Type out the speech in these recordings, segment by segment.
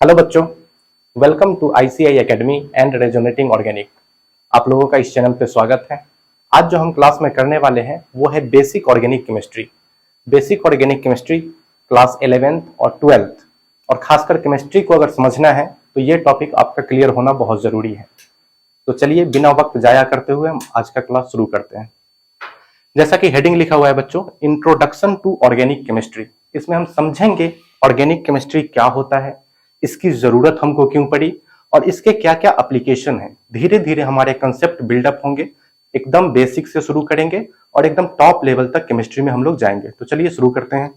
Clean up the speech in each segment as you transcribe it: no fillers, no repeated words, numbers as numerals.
Hello बच्चों, welcome to ICI academy and resonating organic. आप लोगों का इस चैनल पे स्वागत है। आज जो हम क्लास में करने वाले हैं वो है basic organic chemistry. Basic organic chemistry class 11th और 12th, और खासकर केमिस्ट्री को अगर समझना है तो ये टॉपिक आपका क्लियर होना बहुत ज़रूरी है। तो चलिए बिना वक्त जाया करते हुए हम आज का क्लास शुरू करते हैं। जैसा कि हेडिंग लिखा हुआ है बच्चों, इंट्रोडक्शन टू ऑर्गेनिक केमिस्ट्री। इसमें हम समझेंगे ऑर्गेनिक केमिस्ट्री क्या होता है, इसकी जरूरत हमको क्यों पड़ी और इसके क्या क्या एप्लीकेशन है। धीरे धीरे हमारे कंसेप्ट बिल्डअप होंगे, एकदम बेसिक से शुरू करेंगे और एकदम टॉप लेवल तक केमिस्ट्री में हम लोग जाएंगे। तो चलिए शुरू करते हैं।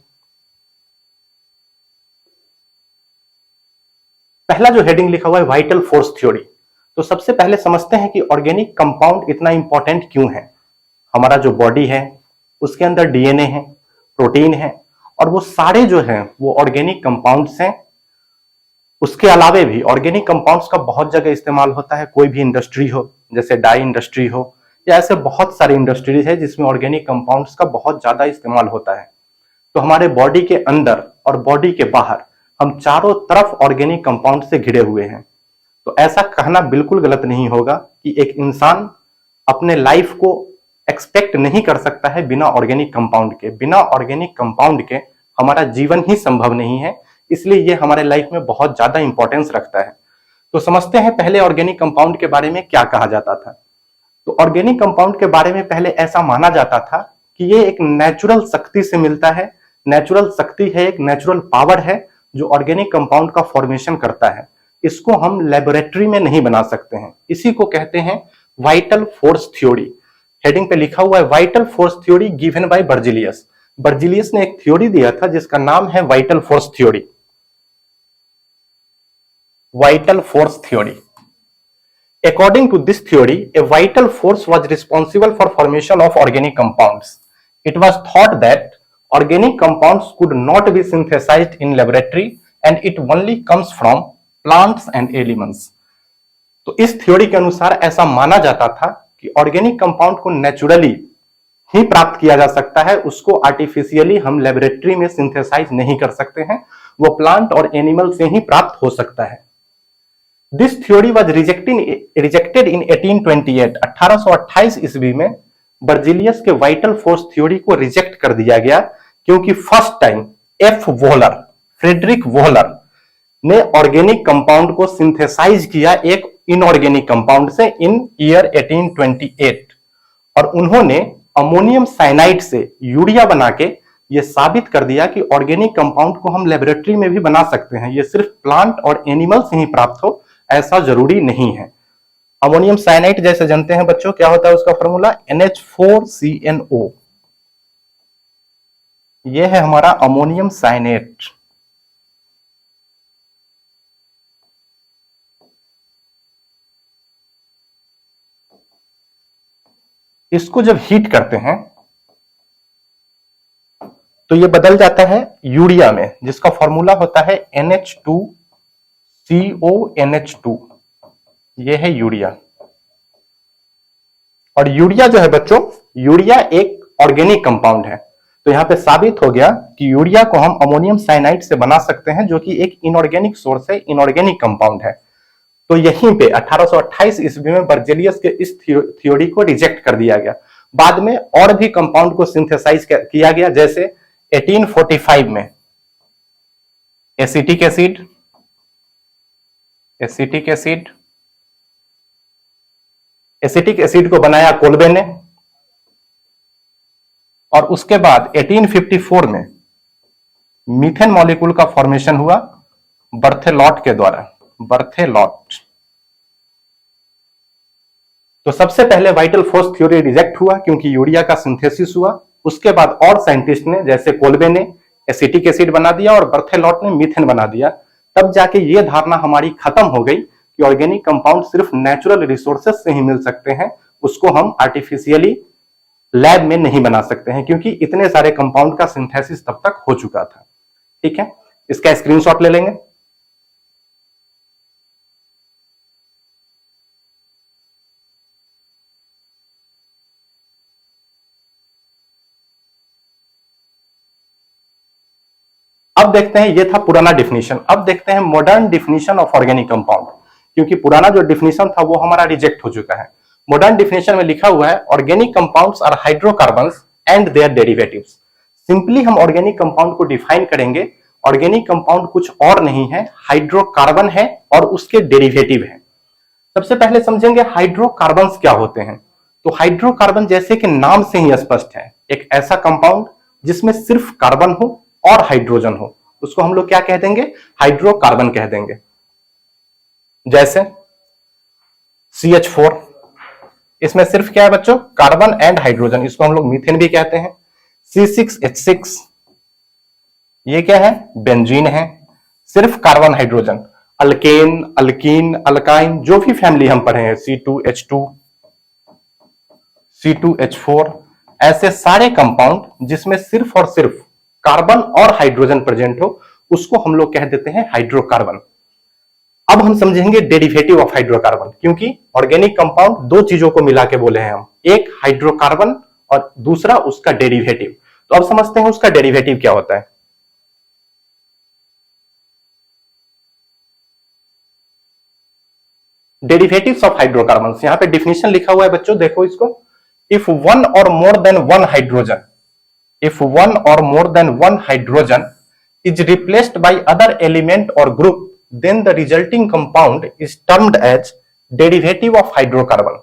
पहला जो हेडिंग लिखा हुआ है वाइटल फोर्स थ्योरी। तो सबसे पहले समझते हैं कि ऑर्गेनिक कंपाउंड इतना इंपॉर्टेंट क्यों है। हमारा जो बॉडी है उसके अंदर डीएनए है, प्रोटीन है, और वो सारे जो हैं वो ऑर्गेनिक कंपाउंड्स हैं। उसके अलावे भी ऑर्गेनिक कंपाउंड्स का बहुत जगह इस्तेमाल होता है। कोई भी इंडस्ट्री हो, जैसे डाई इंडस्ट्री हो, या ऐसे बहुत सारी इंडस्ट्रीज है जिसमें ऑर्गेनिक कंपाउंड्स का बहुत ज्यादा इस्तेमाल होता है। तो हमारे बॉडी के अंदर और बॉडी के बाहर हम चारों तरफ ऑर्गेनिक कंपाउंड से घिरे हुए हैं। तो ऐसा कहना बिल्कुल गलत नहीं होगा कि एक इंसान अपने लाइफ को एक्सपेक्ट नहीं कर सकता है बिना ऑर्गेनिक कंपाउंड के। बिना ऑर्गेनिक कंपाउंड के हमारा जीवन ही संभव नहीं है, इसलिए ये हमारे लाइफ में बहुत ज्यादा इंपॉर्टेंस रखता है। तो समझते हैं पहले ऑर्गेनिक कंपाउंड के बारे में क्या कहा जाता था। तो ऑर्गेनिक कंपाउंड के बारे में पहले ऐसा माना जाता था कि ये एक नेचुरल शक्ति से मिलता है। नेचुरल शक्ति है, एक नेचुरल पावर है जो ऑर्गेनिक कंपाउंड का फॉर्मेशन करता है। इसको हम लेबोरेटरी में नहीं बना सकते हैं। इसी को कहते हैं वाइटल फोर्स थ्योरी। हेडिंग पे लिखा हुआ है vital force theory given by Berzelius. Berzelius ने एक थ्योरी दिया था जिसका नाम है vital force theory. Vital force theory. According to this theory, a vital force was responsible for formation of organic compounds. It was thought that organic compounds could not be synthesized in laboratory and it only comes from plants and elements. तो इस theory के अनुसार ऐसा माना जाता था कि organic compound को नेचुरली ही प्राप्त किया जा सकता है, उसको आर्टिफिशियली हम लेबोरेटरी में सिंथेसाइज नहीं कर सकते हैं, वो प्लांट और एनिमल से ही प्राप्त हो सकता है। This theory was rejected in 1828। 1828 ईस्वी में बर्जिलियस के वाइटल फोर्स थ्योरी को रिजेक्ट कर दिया गया, क्योंकि फर्स्ट टाइम फ्रेडरिक वोहलर ने ऑर्गेनिक कंपाउंड को सिंथेसाइज किया एक इनऑर्गेनिक कंपाउंड से इन ईयर 1828, और उन्होंने अमोनियम साइनाइड से यूरिया बना के ये साबित कर दिया कि ऑर्गेनिक कंपाउंड को हम लेबोरेटरी में भी बना सकते हैं, ये सिर्फ प्लांट और एनिमल से ही प्राप्त हो ऐसा जरूरी नहीं है। अमोनियम साइनाइड जैसे जानते हैं बच्चों, क्या होता है उसका फॉर्मूला NH4CnO। ये है हमारा अमोनियम साइनेट। इसको जब हीट करते हैं तो ये बदल जाता है यूरिया में, जिसका फॉर्मूला होता है NH2CONH2। ये है यूरिया। और यूरिया जो है बच्चों, यूरिया एक ऑर्गेनिक कंपाउंड है। तो यहां पे साबित हो गया कि यूरिया को हम अमोनियम साइनाइड से बना सकते हैं, जो कि एक इनऑर्गेनिक सोर्स है, इनऑर्गेनिक कंपाउंड है। तो यहीं पे 1828 ईस्वी में बर्जेलियस के इस थ्योरी को रिजेक्ट कर दिया गया। बाद में और भी कंपाउंड को सिंथेसाइज किया गया, जैसे 1845 में acetic acid, acetic acid acetic acid को बनाया कोल्बे ने। और उसके बाद 1854 में मीथेन मॉलिक्यूल का फॉर्मेशन हुआ बर्थेलॉट के द्वारा। बर्थेलॉट। तो सबसे पहले वाइटल फोर्स थ्योरी रिजेक्ट हुआ क्योंकि यूरिया का सिंथेसिस हुआ। उसके बाद और साइंटिस्ट ने, जैसे कोल्बे ने एसिटिक एसिड बना दिया और बर्थेलॉट ने मीथेन बना दिया। तब जाके ये धारणा हमारी खत्म हो गई कि ऑर्गेनिक कंपाउंड सिर्फ नेचुरल रिसोर्सेज से ही मिल सकते हैं, उसको हम आर्टिफिशियली लैब में नहीं बना सकते हैं, क्योंकि इतने सारे कंपाउंड का सिंथेसिस तब तक हो चुका था। ठीक है, इसका स्क्रीनशॉट ले लेंगे। अब देखते हैं, ये था पुराना डिफिनीशन। अब देखते हैं modern definition of organic compound, क्योंकि पुराना जो डिफिनीशन था वो हमारा रिजेक्ट हो चुका है। मॉडर्न डिफिनीशन में लिखा हुआ है organic compounds are hydrocarbons and their derivatives. Simply हम ऑर्गेनिक कंपाउंड को डिफाइन करेंगे, ऑर्गेनिक कंपाउंड कुछ और नहीं है, हाइड्रोकार्बन है और उसके डेरिवेटिव है। सबसे पहले समझेंगे हाइड्रोकार्बन्स क्या होते हैं। तो हाइड्रोकार्बन जैसे कि नाम से ही स्पष्ट है, एक ऐसा कंपाउंड जिसमें सिर्फ कार्बन हो और हाइड्रोजन हो, उसको हम लोग क्या कह देंगे, हाइड्रोकार्बन कह देंगे। जैसे CH4, इसमें सिर्फ क्या है बच्चों, कार्बन एंड हाइड्रोजन, इसको हम लोग मीथेन भी कहते हैं। C6H6, ये क्या है, बेंजीन है, सिर्फ carbon hydrogen. Alkane, alkyne, alkyne, जो भी फैमिली हम पढ़े हैं, C2H2, C2H4, ऐसे सारे कंपाउंड जिसमें सिर्फ और सिर्फ कार्बन और हाइड्रोजन प्रेजेंट हो, उसको हम लोग कह देते हैं हाइड्रोकार्बन। अब हम समझेंगे डेरिवेटिव ऑफ हाइड्रोकार्बन, क्योंकि ऑर्गेनिक कंपाउंड दो चीजों को मिला के बोले हैं हम, एक हाइड्रोकार्बन और दूसरा उसका डेरिवेटिव। तो अब समझते हैं उसका डेरिवेटिव क्या होता है। डेरिवेटिव्स ऑफ हाइड्रोकार्बन्स, यहां पे डिफिनेशन लिखा हुआ है बच्चों, देखो इसको। इफ वन और more than one hydrogen, if one or more than one hydrogen is replaced by other element or group, then the resulting compound is termed as derivative of hydrocarbon।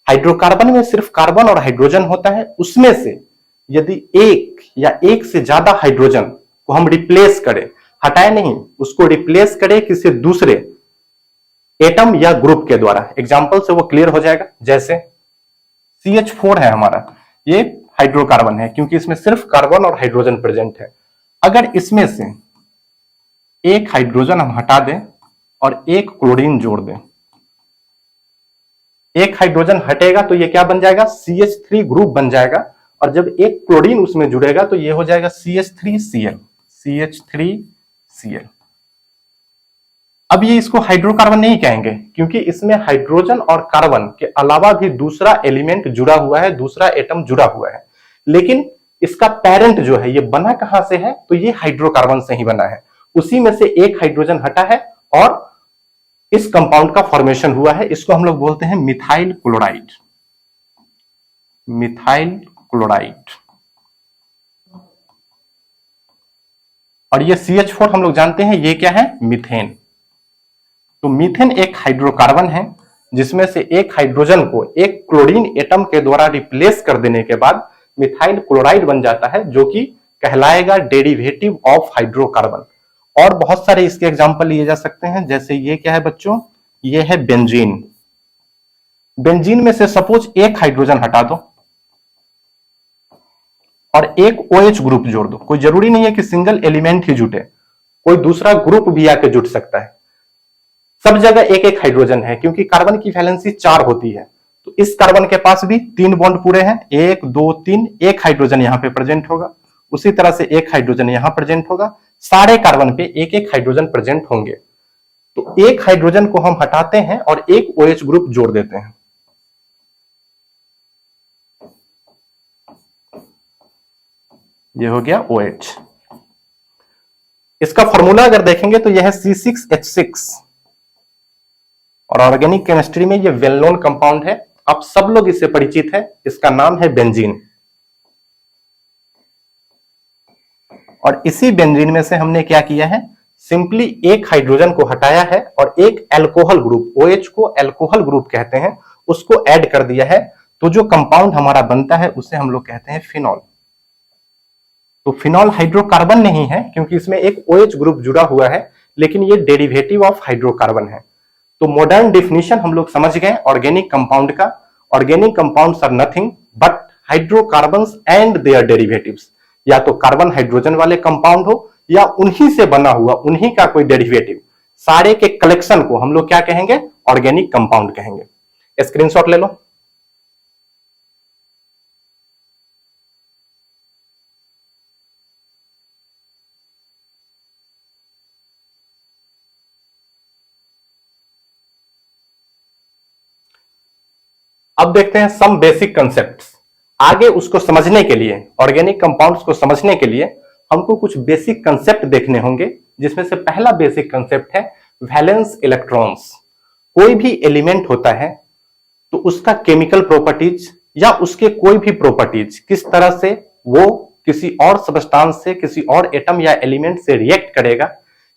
Hydrocarbon में सिर्फ carbon और hydrogen होता है, उसमें से यदि एक या एक से ज्यादा हाइड्रोजन को हम रिप्लेस करें, हटाए नहीं, उसको रिप्लेस करें किसी दूसरे एटम या ग्रुप के द्वारा, एग्जांपल से वो क्लियर हो जाएगा। जैसे CH4 है हमारा, ये हाइड्रोकार्बन है क्योंकि इसमें सिर्फ कार्बन और हाइड्रोजन प्रेजेंट है। अगर इसमें से एक हाइड्रोजन हम हटा दें और एक क्लोरीन जोड़ दें, एक हाइड्रोजन हटेगा तो ये क्या बन जाएगा, CH3 ग्रुप बन जाएगा, और जब एक क्लोरीन उसमें जुड़ेगा तो ये हो जाएगा CH3Cl, CH3Cl। अब ये इसको हाइड्रोकार्बन नहीं कहेंगे क्योंकि इसमें हाइड्रोजन और कार्बन के अलावा भी दूसरा एलिमेंट जुड़ा हुआ है, दूसरा एटम जुड़ा हुआ है, लेकिन इसका पेरेंट जो है ये बना कहां से है, तो ये हाइड्रोकार्बन से ही बना है। उसी में से एक हाइड्रोजन हटा है और इस कंपाउंड का फॉर्मेशन हुआ है, इसको हम लोग बोलते हैं मिथाइल क्लोराइड। Methyl chloride. और ये CH4 हम लोग जानते हैं ये क्या है, मीथेन। तो मीथेन एक हाइड्रोकार्बन है जिसमें से एक हाइड्रोजन को एक क्लोरीन एटम के द्वारा रिप्लेस कर देने के बाद मिथाइल क्लोराइड बन जाता है, जो कि कहलाएगा डेरिवेटिव ऑफ हाइड्रोकार्बन। और बहुत सारे इसके एग्जांपल लिए जा सकते हैं, जैसे ये क्या है बच्चों, ये है बेंजीन। बेंजीन में से सपोज एक हाइड्रोजन हटा दो और एक OH ग्रुप जोड़ दो, कोई जरूरी नहीं है कि सिंगल एलिमेंट ही जुटे, कोई दूसरा ग्रुप भी आके जुट सकता है। सब जगह एक एक हाइड्रोजन है क्योंकि कार्बन की वैलेंसी 4 होती है, तो इस कार्बन के पास भी 3 बॉन्ड पूरे हैं, 1 2 3, एक हाइड्रोजन यहां पे प्रेजेंट होगा, उसी तरह से एक हाइड्रोजन यहां प्रेजेंट होगा, सारे कार्बन पे एक एक हाइड्रोजन प्रेजेंट होंगे। तो एक हाइड्रोजन को हम हटाते हैं और एक OH ग्रुप जोड़ देते हैं। ये हो गया OH। इसका फॉर्मूला अगर देखेंगे तो यह है C6H6, और ऑर्गेनिक केमिस्ट्री में ये वेल नोन कंपाउंड है, आप सब लोग इससे परिचित है, इसका नाम है बेंजीन। और इसी बेंजीन में से हमने क्या किया है, सिंपली एक हाइड्रोजन को हटाया है और एक अल्कोहल ग्रुप, OH को अल्कोहल ग्रुप कहते हैं, उसको ऐड कर दिया है, तो जो कंपाउंड हमारा बनता है उसे हम लोग कहते हैं फिनॉल। तो फिनॉल हाइड्रोकार्बन नहीं है क्योंकि इसमें एक OH ग्रुप जुड़ा हुआ है, लेकिन ये डेरिवेटिव ऑफ हाइड्रोकार्बन है। तो मॉडर्न डेफिनेशन हम लोग समझ गए ऑर्गेनिक कंपाउंड का। Organic compounds are nothing but hydrocarbons and their derivatives. या तो कार्बन हाइड्रोजन वाले कंपाउंड हो या उन्हीं से बना हुआ, उन्हीं का कोई डेरिवेटिव, सारे के कलेक्शन को हम लोग क्या कहेंगे, ऑर्गेनिक कंपाउंड कहेंगे। स्क्रीनशॉट ले लो। अब देखते हैं सम बेसिक कंसेप्ट्स। आगे उसको समझने के लिए, ऑर्गेनिक कंपाउंड्स को समझने के लिए हमको कुछ बेसिक कंसेप्ट देखने होंगे, जिसमें से पहला बेसिक कंसेप्ट है वैलेंस इलेक्ट्रॉन्स। कोई भी एलिमेंट होता है तो उसका केमिकल प्रॉपर्टीज या उसके कोई भी प्रॉपर्टीज किस तरह से वो किसी और सब्सटेंस से, किसी और एटम या एलिमेंट से रिएक्ट करेगा,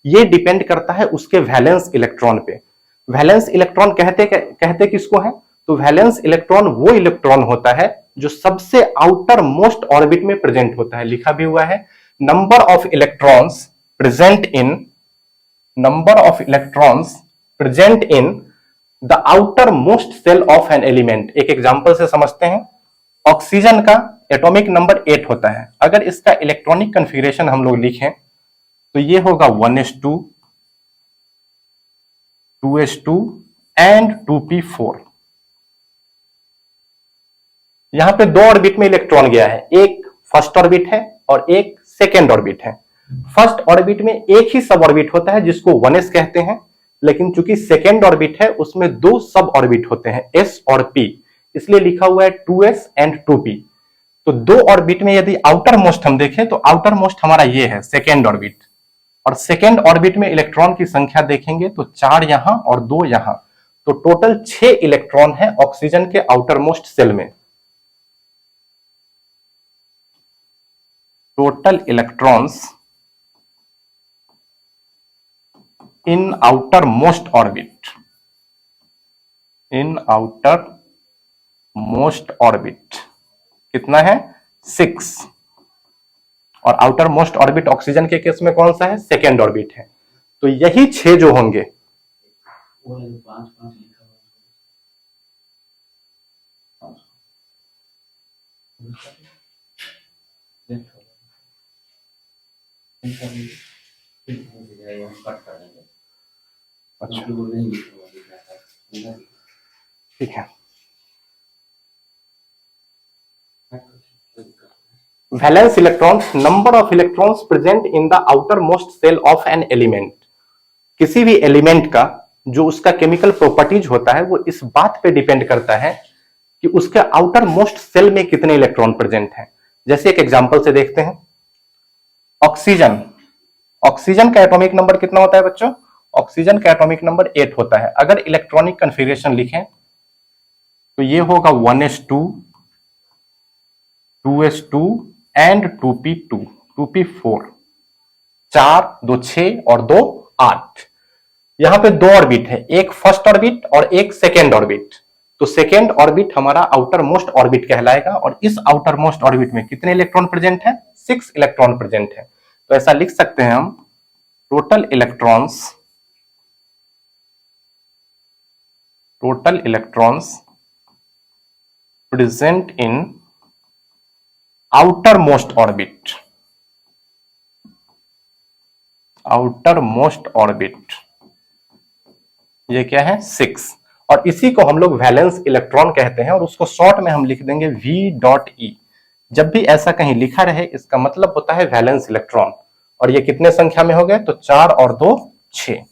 ये डिपेंड करता है उसके वैलेंस इलेक्ट्रॉन पे। वैलेंस इलेक्ट्रॉन कहते किसको है? तो वैलेंस इलेक्ट्रॉन वो इलेक्ट्रॉन होता है जो सबसे आउटर मोस्ट ऑर्बिट में प्रेजेंट होता है। लिखा भी हुआ है number of electrons present in the outer most shell of an element. एक एग्जांपल से समझते हैं। ऑक्सीजन का एटॉमिक नंबर 8 होता है। अगर इसका इलेक्ट्रॉनिक कॉन्फ़िगरेशन हम लोग लिखें तो ये होगा 1s2, 2s2 एंड 2p4। यहां पे दो ऑर्बिट में इलेक्ट्रॉन गया है, एक फर्स्ट ऑर्बिट है और एक सेकेंड ऑर्बिट है। फर्स्ट ऑर्बिट में एक ही सब ऑर्बिट होता है जिसको 1s कहते हैं, लेकिन चूंकि सेकेंड ऑर्बिट है उसमें दो सब ऑर्बिट होते हैं s और p, इसलिए लिखा हुआ है 2s एंड 2p। तो दो ऑर्बिट में यदि आउटर मोस्ट हम देखें तो आउटर मोस्ट हमारा ये है सेकेंड ऑर्बिट, और सेकेंड ऑर्बिट में इलेक्ट्रॉन की संख्या देखेंगे तो 4 यहां और 2 यहां, तो टोटल 6 इलेक्ट्रॉन है ऑक्सीजन के आउटर मोस्ट सेल में। Total electrons in outer most orbit, कितना है? 6। और आउटर मोस्ट ऑर्बिट ऑक्सीजन के केस में कौन सा है? सेकेंड ऑर्बिट है। तो यही 6 जो होंगे, अच्छा ठीक है। Valence electrons, number of electrons present in the outer most shell of an element. किसी भी एलिमेंट का जो उसका केमिकल प्रॉपर्टीज होता है वो इस बात पे डिपेंड करता है कि उसके आउटर मोस्ट सेल में कितने इलेक्ट्रॉन प्रेजेंट हैं। जैसे एक एग्जांपल से देखते हैं। ऑक्सीजन का एटॉमिक नंबर कितना होता है बच्चों? ऑक्सीजन का एटॉमिक नंबर 8 होता है। अगर इलेक्ट्रॉनिक कॉन्फ़िगरेशन लिखें तो ये होगा 1s2, 2s2 and 2p2, 2p4। 4, 2 6 और 2 8। यहां पे दो ऑर्बिट है, एक फर्स्ट ऑर्बिट और एक सेकेंड ऑर्बिट। तो सेकेंड ऑर्बिट हमारा आउटर मोस्ट ऑर्बिट कहलाएगा, और इस आउटर मोस्ट ऑर्बिट में कितने इलेक्ट्रॉन प्रेजेंट है? 6 इलेक्ट्रॉन प्रेजेंट है। तो ऐसा लिख सकते हैं हम, टोटल इलेक्ट्रॉन्स प्रेजेंट इन आउटर मोस्ट ऑर्बिट, ये क्या है? 6। और इसी को हम लोग वैलेंस इलेक्ट्रॉन कहते हैं, और उसको शॉर्ट में हम लिख देंगे V.E। जब भी ऐसा कहीं लिखा रहे इसका मतलब होता है वैलेंस इलेक्ट्रॉन। और ये कितने संख्या में हो गए? तो 4 और 2 6।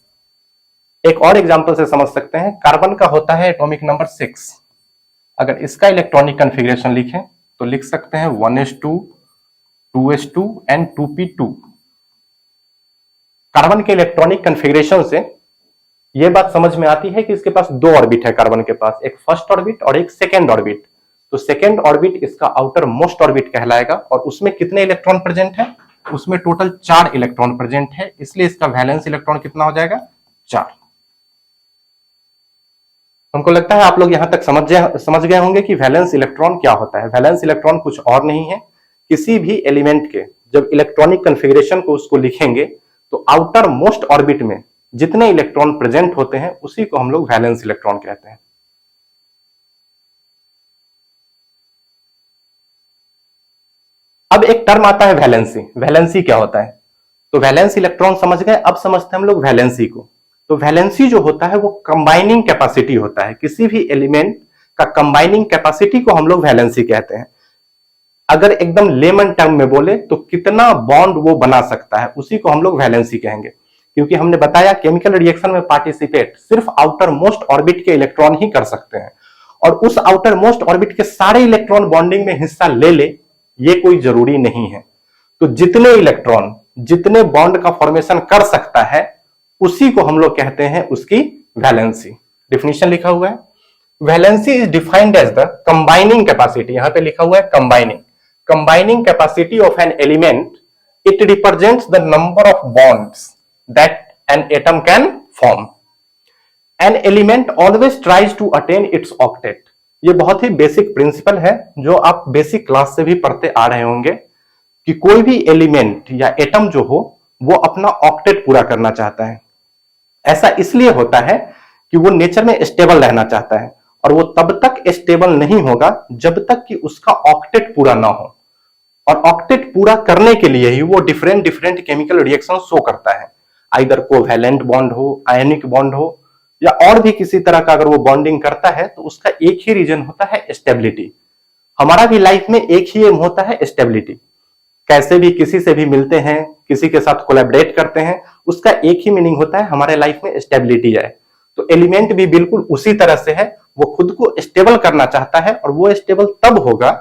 एक और एग्जांपल से समझ सकते हैं। कार्बन का होता है एटॉमिक नंबर 6। अगर इसका इलेक्ट्रॉनिक कॉन्फ़िगरेशन लिखें तो लिख सकते हैं 1s2, 2s2 and 2p2। Carbon के इलेक्ट्रॉनिक कॉन्फ़िगरेशन से यह बात समझ में आती है कि इसके पास दो ऑर्बिट है कार्बन के पास, एक फर्स्ट ऑर्बिट और एक सेकेंड ऑर्बिट। तो सेकेंड ऑर्बिट इसका आउटर मोस्ट ऑर्बिट कहलाएगा, और उसमें कितने इलेक्ट्रॉन प्रेजेंट है? उसमें टोटल 4 इलेक्ट्रॉन प्रेजेंट है, इसलिए इसका वैलेंस इलेक्ट्रॉन कितना हो जाएगा? 4। हमको लगता है आप लोग यहां तक समझ गए होंगे कि वैलेंस इलेक्ट्रॉन क्या होता है। वैलेंस इलेक्ट्रॉन कुछ और नहीं है, किसी भी एलिमेंट के जब इलेक्ट्रॉनिक कॉन्फ़िगरेशन को उसको लिखेंगे तो आउटर मोस्ट ऑर्बिट में जितने इलेक्ट्रॉन प्रेजेंट होते हैं उसी को हम लोग वैलेंस इलेक्ट्रॉन कहते हैं। अब एक टर्म आता है वैलेंसी। वैलेंसी क्या होता है? तो वैलेंस इलेक्ट्रॉन समझ गए, अब समझते हैं हम लोग वैलेंसी को। तो वैलेंसी जो होता है वो कंबाइनिंग कैपेसिटी होता है। किसी भी एलिमेंट का कंबाइनिंग कैपेसिटी को हम लोग वैलेंसी कहते हैं। अगर एकदम लेमन टर्म में बोले तो कितना बॉन्ड वो बना सकता है, उसी को हम लोग वैलेंसी कहेंगे। क्योंकि हमने बताया केमिकल रिएक्शन में पार्टिसिपेट सिर्फ आउटर मोस्ट ऑर्बिट के इलेक्ट्रॉन ही कर सकते हैं, और उस आउटर मोस्ट ऑर्बिट के सारे इलेक्ट्रॉन बॉन्डिंग में हिस्सा ले ये कोई जरूरी नहीं है। तो जितने इलेक्ट्रॉन जितने बॉन्ड का फॉर्मेशन कर सकता है उसी को हम लोग कहते हैं उसकी वैलेंसी। डिफिनीशन लिखा हुआ है, valency is defined as the combining capacity, यहां पे लिखा हुआ है combining capacity of an element, it represents the number of bonds that an atom can form. An element always tries to attain its octet. ये बहुत ही basic principle है जो आप बेसिक क्लास से भी पढ़ते आ रहे होंगे कि कोई भी एलिमेंट या एटम जो हो वो अपना ऑक्टेट पूरा करना चाहता है। ऐसा इसलिए होता है कि वो नेचर में स्टेबल रहना चाहता है और वो तब तक स्टेबल नहीं होगा जब तक कि उसका ऑक्टेट पूरा ना हो। और ऑक्टेट पूरा करने के लिए ही वो different different chemical reaction show करता है, आइदर कोवैलेंट बॉन्ड हो, आयनिक बॉन्ड हो या और भी किसी तरह का अगर वो बॉन्डिंग करता है तो उसका एक ही रीजन होता है स्टेबिलिटी। हमारा भी लाइफ में एक ही एम होता है स्टेबिलिटी। कैसे भी किसी से भी मिलते हैं, किसी के साथ कोलैबोरेट करते हैं, उसका एक ही मीनिंग होता है हमारे लाइफ में स्टेबिलिटी है। तो एलिमेंट भी बिल्कुल उसी तरह से है, वो खुद को स्टेबल करना चाहता है और वो स्टेबल तब होगा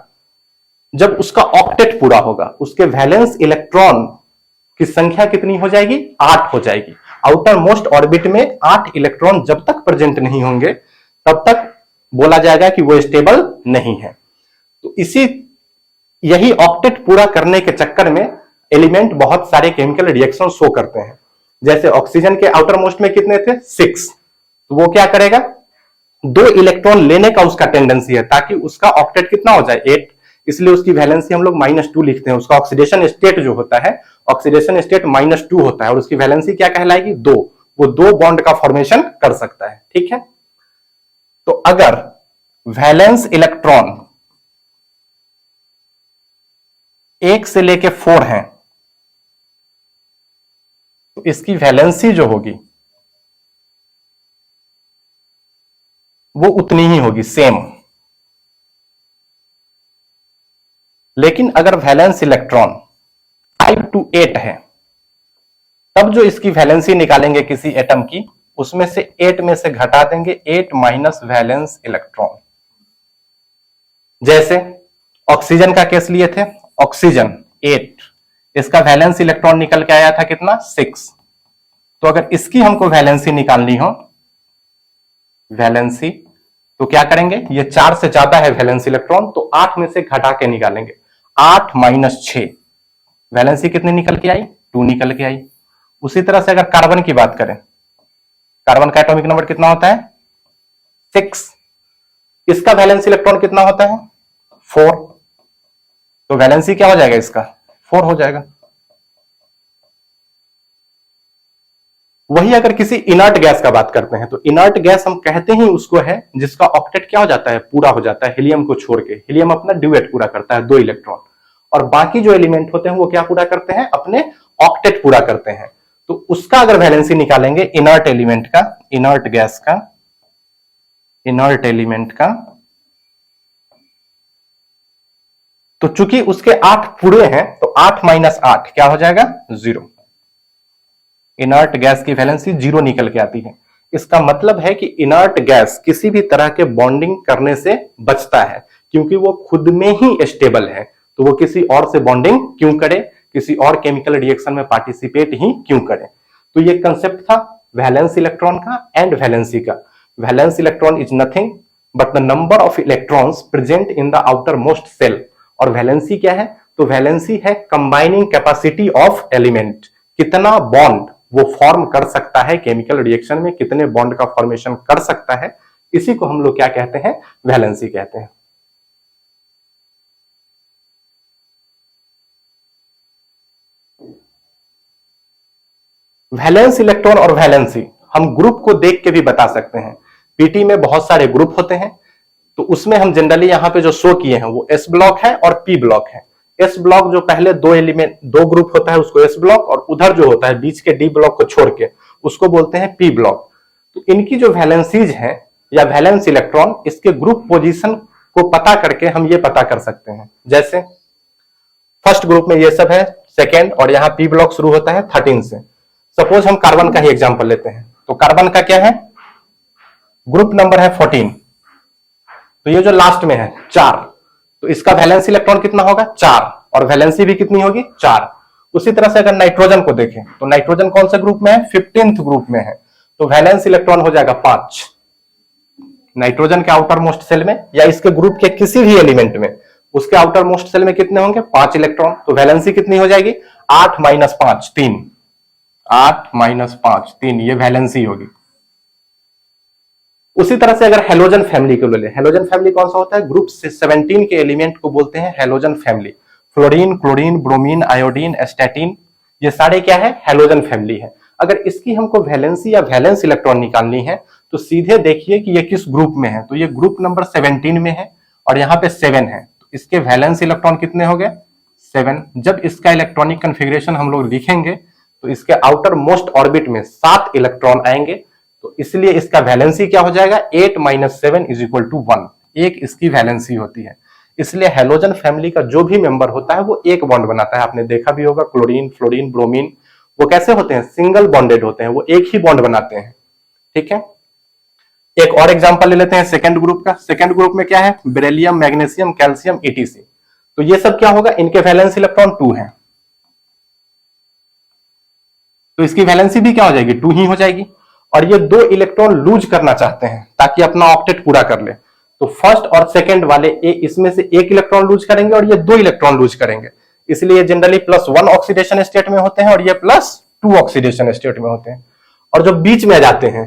जब उसका ऑक्टेट पूरा होगा। उसके वैलेंस इलेक्ट्रॉन की संख्या कितनी हो जाएगी? 8 हो जाएगी। आउटर मोस्ट ऑर्बिट में 8 इलेक्ट्रॉन जब तक प्रेजेंट नहीं होंगे तब तक बोला जाएगा कि वो स्टेबल नहीं है। तो यही ऑक्टेट पूरा करने के चक्कर में एलिमेंट बहुत सारे केमिकल रिएक्शन शो करते हैं। जैसे ऑक्सीजन के आउटर मोस्ट में कितने थे? 6। तो वो क्या करेगा? 2 इलेक्ट्रॉन लेने का उसका टेंडेंसी है ताकि उसका ऑक्टेट कितना हो जाए? 8। इसलिए उसकी वैलेंसी हम लोग -2 लिखते हैं। उसका ऑक्सीडेशन स्टेट जो होता है, ऑक्सीडेशन स्टेट -2 होता है और उसकी वैलेंसी क्या कहलाएगी? 2। वो 2 बॉन्ड का फॉर्मेशन कर सकता है। ठीक है, तो अगर वैलेंस इलेक्ट्रॉन 1 से लेके 4 है तो इसकी वैलेंसी जो होगी वो उतनी ही होगी, सेम। लेकिन अगर वैलेंस इलेक्ट्रॉन 5 to 8 है तब जो इसकी वैलेंसी निकालेंगे किसी एटम की, उसमें से 8 में से घटा देंगे 8 माइनस वैलेंस इलेक्ट्रॉन। जैसे ऑक्सीजन का केस लिए थे, ऑक्सीजन 8, इसका वैलेंस इलेक्ट्रॉन निकल के आया था कितना? 6। तो अगर इसकी हमको वैलेंसी निकालनी हो, वैलेंसी, तो क्या करेंगे? ये 4 से ज्यादा है वैलेंस इलेक्ट्रॉन, तो 8 में से घटा के निकालेंगे। 8 माइनस 6, वैलेंसी कितनी निकल के आई? 2 निकल के आई। उसी तरह से अगर कार्बन की बात करें, कार्बन का एटॉमिक नंबर कितना होता है? 6। इसका वैलेंस इलेक्ट्रॉन कितना होता है? 4। तो वैलेंसी क्या हो जाएगा? इसका 4 हो जाएगा। वही अगर किसी इनर्ट गैस का बात करते हैं तो इनर्ट गैस हम कहते ही उसको है जिसका ऑक्टेट क्या हो जाता है? पूरा हो जाता है। हीलियम को छोड़ के, हीलियम अपना ड्यूएट पूरा करता है, 2 इलेक्ट्रॉन, और बाकी जो एलिमेंट होते हैं वो क्या पूरा करते हैं? अपने ऑक्टेट पूरा करते हैं। तो उसका अगर वैलेंसी निकालेंगे इनर्ट एलिमेंट का, इनर्ट गैस का, इनर्ट एलिमेंट का, तो चूंकि उसके 8 पूरे हैं तो 8 माइनस 8 क्या हो जाएगा? 0। इनर्ट गैस की वैलेंसी 0 निकल के आती है। इसका मतलब है कि इनर्ट गैस किसी भी तरह के बॉन्डिंग करने से बचता है क्योंकि वो खुद में ही स्टेबल है। तो वो किसी और से बॉन्डिंग क्यों करे, किसी और केमिकल रिएक्शन में पार्टिसिपेट ही क्यों करे। तो ये कंसेप्ट था वैलेंस इलेक्ट्रॉन का एंड वैलेंसी का। Valence electron is nothing but the number of electrons present in the outer most shell. और वैलेंसी क्या है? तो वैलेंसी है कंबाइनिंग कैपेसिटी ऑफ एलिमेंट, कितना बॉन्ड वो फॉर्म कर सकता है केमिकल रिएक्शन में, कितने बॉन्ड का फॉर्मेशन कर सकता है, इसी को हम लोग क्या कहते हैं? वैलेंसी कहते हैं। वैलेंस इलेक्ट्रॉन और वैलेंसी हम ग्रुप को देख के भी बता सकते हैं। पीटी में बहुत सारे ग्रुप होते हैं तो उसमें हम जनरली यहां पे जो शो किए हैं वो एस ब्लॉक है और पी ब्लॉक है। एस ब्लॉक जो पहले 2 एलिमेंट 2 ग्रुप होता है उसको एस ब्लॉक, और उधर जो होता है बीच के डी ब्लॉक को छोड़ के उसको बोलते हैं पी ब्लॉक। तो इनकी जो वैलेंसीज हैं या वैलेंस इलेक्ट्रॉन, इसके ग्रुप पोजीशन को पता करके हम ये पता कर सकते हैं। जैसे फर्स्ट ग्रुप में ये सब है, सेकेंड, और यहाँ पी ब्लॉक शुरू होता है 13 से। सपोज हम कार्बन का ही एग्जाम्पल लेते हैं तो कार्बन का क्या है? ग्रुप नंबर है 14, तो ये जो लास्ट में है 4, तो इसका वैलेंस इलेक्ट्रॉन कितना होगा? 4, और वैलेंसी भी कितनी होगी 4। उसी तरह से अगर नाइट्रोजन को देखें तो नाइट्रोजन कौन से ग्रुप में है 15th ग्रुप में है, तो वैलेंस इलेक्ट्रॉन हो जाएगा 5 नाइट्रोजन के आउटर मोस्ट सेल में या इसके ग्रुप के किसी भी एलिमेंट में उसके आउटर मोस्ट सेल में कितने होंगे 5 इलेक्ट्रॉन, तो वैलेंसी कितनी हो जाएगी 8 - 5 3 8 - 5 3 ये वैलेंसी होगी। उसी तरह से अगर हेलोजन फैमिली को ले, हेलोजन फैमिली कौन सा होता है ग्रुप 17 के एलिमेंट को बोलते हैं halogen family. Fluorine, chlorine, bromine, iodine, एस्टेटिन ये सारे क्या है हेलोजन फैमिली है। अगर इसकी हमको वैलेंसी या वैलेंस इलेक्ट्रॉन निकालनी है तो सीधे देखिए कि ये किस ग्रुप में है, तो ये ग्रुप नंबर 17 में है और यहाँ पे 7 है, तो इसके वैलेंस इलेक्ट्रॉन कितने हो गए 7। जब इसका इलेक्ट्रॉनिक कन्फिग्रेशन हम लोग लिखेंगे तो इसके आउटर मोस्ट ऑर्बिट में 7 इलेक्ट्रॉन आएंगे, तो इसलिए इसका वैलेंसी क्या हो जाएगा 8 - 7 = 1 एक इसकी वैलेंसी होती है। इसलिए हेलोजन फैमिली का जो भी मेंबर होता है वो एक बॉन्ड बनाता है। आपने देखा भी होगा क्लोरीन, फ्लोरीन, ब्रोमीन वो कैसे होते हैं सिंगल बॉन्डेड होते हैं, वो एक ही बॉन्ड बनाते हैं। ठीक है, एक और एग्जांपल ले लेते हैं सेकंड ग्रुप का। सेकंड ग्रुप में क्या है बेरिलियम, मैग्नीशियम, कैल्शियम, ईटीसी। तो ये सब क्या होगा इनके वैलेंस इलेक्ट्रॉन 2 है, तो इसकी वैलेंसी भी क्या हो जाएगी 2 ही हो जाएगी। और ये 2 इलेक्ट्रॉन लूज करना चाहते हैं ताकि अपना ऑक्टेट पूरा कर ले, तो फर्स्ट और सेकंड वाले इसमें से 1 इलेक्ट्रॉन लूज करेंगे और ये 2 इलेक्ट्रॉन लूज करेंगे, इसलिए जनरली +1 ऑक्सीडेशन स्टेट में होते हैं और ये +2 ऑक्सीडेशन स्टेट में होते हैं। और जो बीच में जाते हैं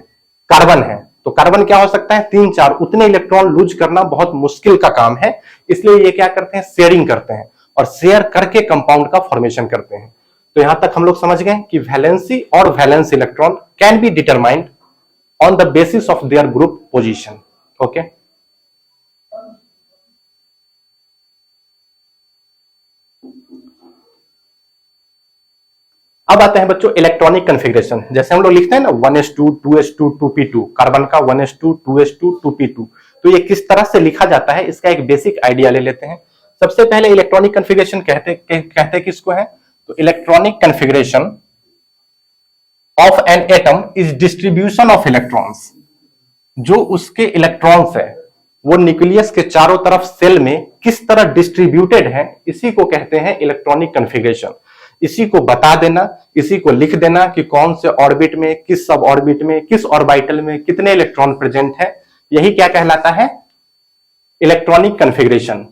कार्बन है, तो कार्बन क्या हो सकता है 3 4 उतने इलेक्ट्रॉन लूज करना बहुत मुश्किल का काम है, इसलिए ये क्या करते हैं शेयरिंग करते हैं और शेयर करके कंपाउंड का फॉर्मेशन करते हैं। तो यहां तक हम लोग समझ गए कि वैलेंसी और valence electron can be determined on the basis of their group position. Okay, अब आते हैं बच्चों इलेक्ट्रॉनिक कन्फिग्रेशन। जैसे हम लोग लिखते हैं ना 1s2 2s2 2p2, कार्बन का 1s2 2s2 2p2, तो ये किस तरह से लिखा जाता है इसका एक बेसिक आइडिया ले लेते हैं। सबसे पहले इलेक्ट्रॉनिक कन्फिग्रेशन कहते किसको है, तो electronic configuration of an atom is distribution of electrons. जो उसके इलेक्ट्रॉन्स है वो न्यूक्लियस के चारों तरफ सेल में किस तरह डिस्ट्रीब्यूटेड है, इसी को कहते हैं इलेक्ट्रॉनिक कन्फिग्रेशन। इसी को बता देना, इसी को लिख देना कि कौन से ऑर्बिट में, किस सब ऑर्बिट में, किस ऑर्बिटल में कितने इलेक्ट्रॉन प्रेजेंट है, यही क्या कहलाता है इलेक्ट्रॉनिक कन्फिग्रेशन।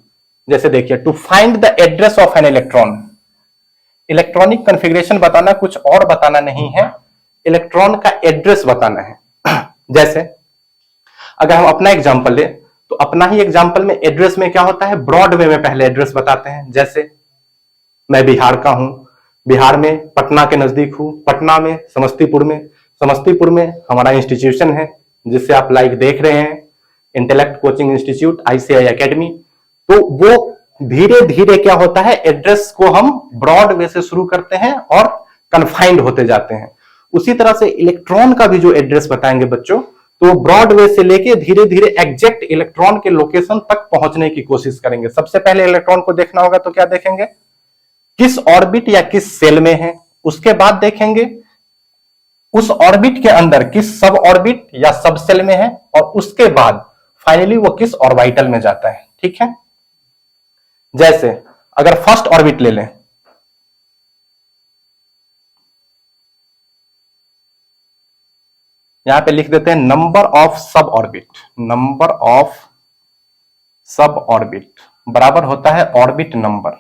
जैसे देखिए to find the address of an electron, electronic configuration बताना कुछ और बताना नहीं है, इलेक्ट्रॉन का एड्रेस बताना है। जैसे अगर हम अपना एग्जांपल ले तो अपना ही एग्जांपल में एड्रेस में क्या होता है ब्रॉड वे में पहले एड्रेस बताते हैं। जैसे मैं बिहार का हूं, बिहार में पटना के नजदीक हूं, पटना में समस्तीपुर में हमारा इंस्टीट्यूशन है जिससे आप लाइक देख रहे हैं intellect coaching institute ICI academy. तो वो धीरे धीरे क्या होता है एड्रेस को हम ब्रॉड वे से शुरू करते हैं और कन्फाइंड होते जाते हैं। उसी तरह से इलेक्ट्रॉन का भी जो एड्रेस बताएंगे बच्चों, तो ब्रॉड वे से लेके धीरे धीरे एग्जैक्ट इलेक्ट्रॉन के लोकेशन तक पहुंचने की कोशिश करेंगे। सबसे पहले इलेक्ट्रॉन को देखना होगा तो क्या देखेंगे किस ऑर्बिट या किस सेल में है, उसके बाद देखेंगे उस ऑर्बिट के अंदर किस सब ऑर्बिट या सब सेल में है, और उसके बाद फाइनली वो किस ऑर्बिटल में जाता है। ठीक है, जैसे अगर फर्स्ट ऑर्बिट ले लें, यहां पे लिख देते हैं नंबर ऑफ सब ऑर्बिट, नंबर ऑफ सब ऑर्बिट बराबर होता है ऑर्बिट नंबर।